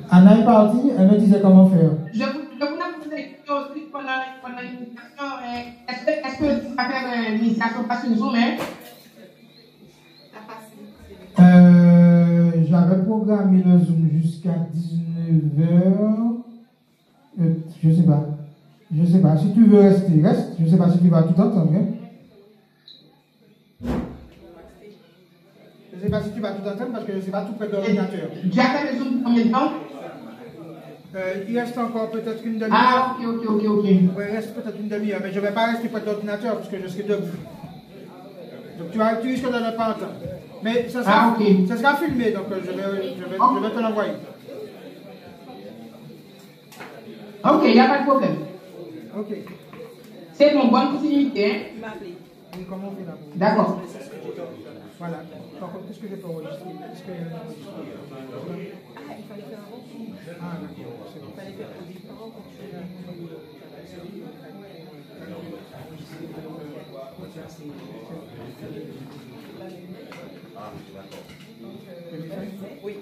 Anna est partie, elle me disait comment faire. Je voulais vous poser des questions aussi pendant l'initiation. Est-ce que tu vas faire l'initiation par une Zoom? J'avais programmé le Zoom jusqu'à 19h. Je sais pas. Si tu veux rester, reste. Je sais pas si tu vas tout entendre. Hein? Je sais pas si tu vas tout entendre parce que je sais pas tout près de l'ordinateur. Tu as fait le Zoom combien de temps? Il reste encore peut-être une demi-heure. Ah, ok. Oui, il reste peut-être une demi-heure, mais je ne vais pas rester près de l'ordinateur parce que je serai debout. Donc tu risques de ne pas entendre. Mais ça sera filmé, donc je vais te l'envoyer. Ok, il n'y a pas de problème. Ok. C'est bon, bonne continuité. Hein? Oui, comment on fait là? D'accord. Voilà. Par contre, qu'est-ce que j'ai pas enregistré? Il fallait faire un rencontre. Ah, d'accord. Il fallait faire un différent quand tu Oui.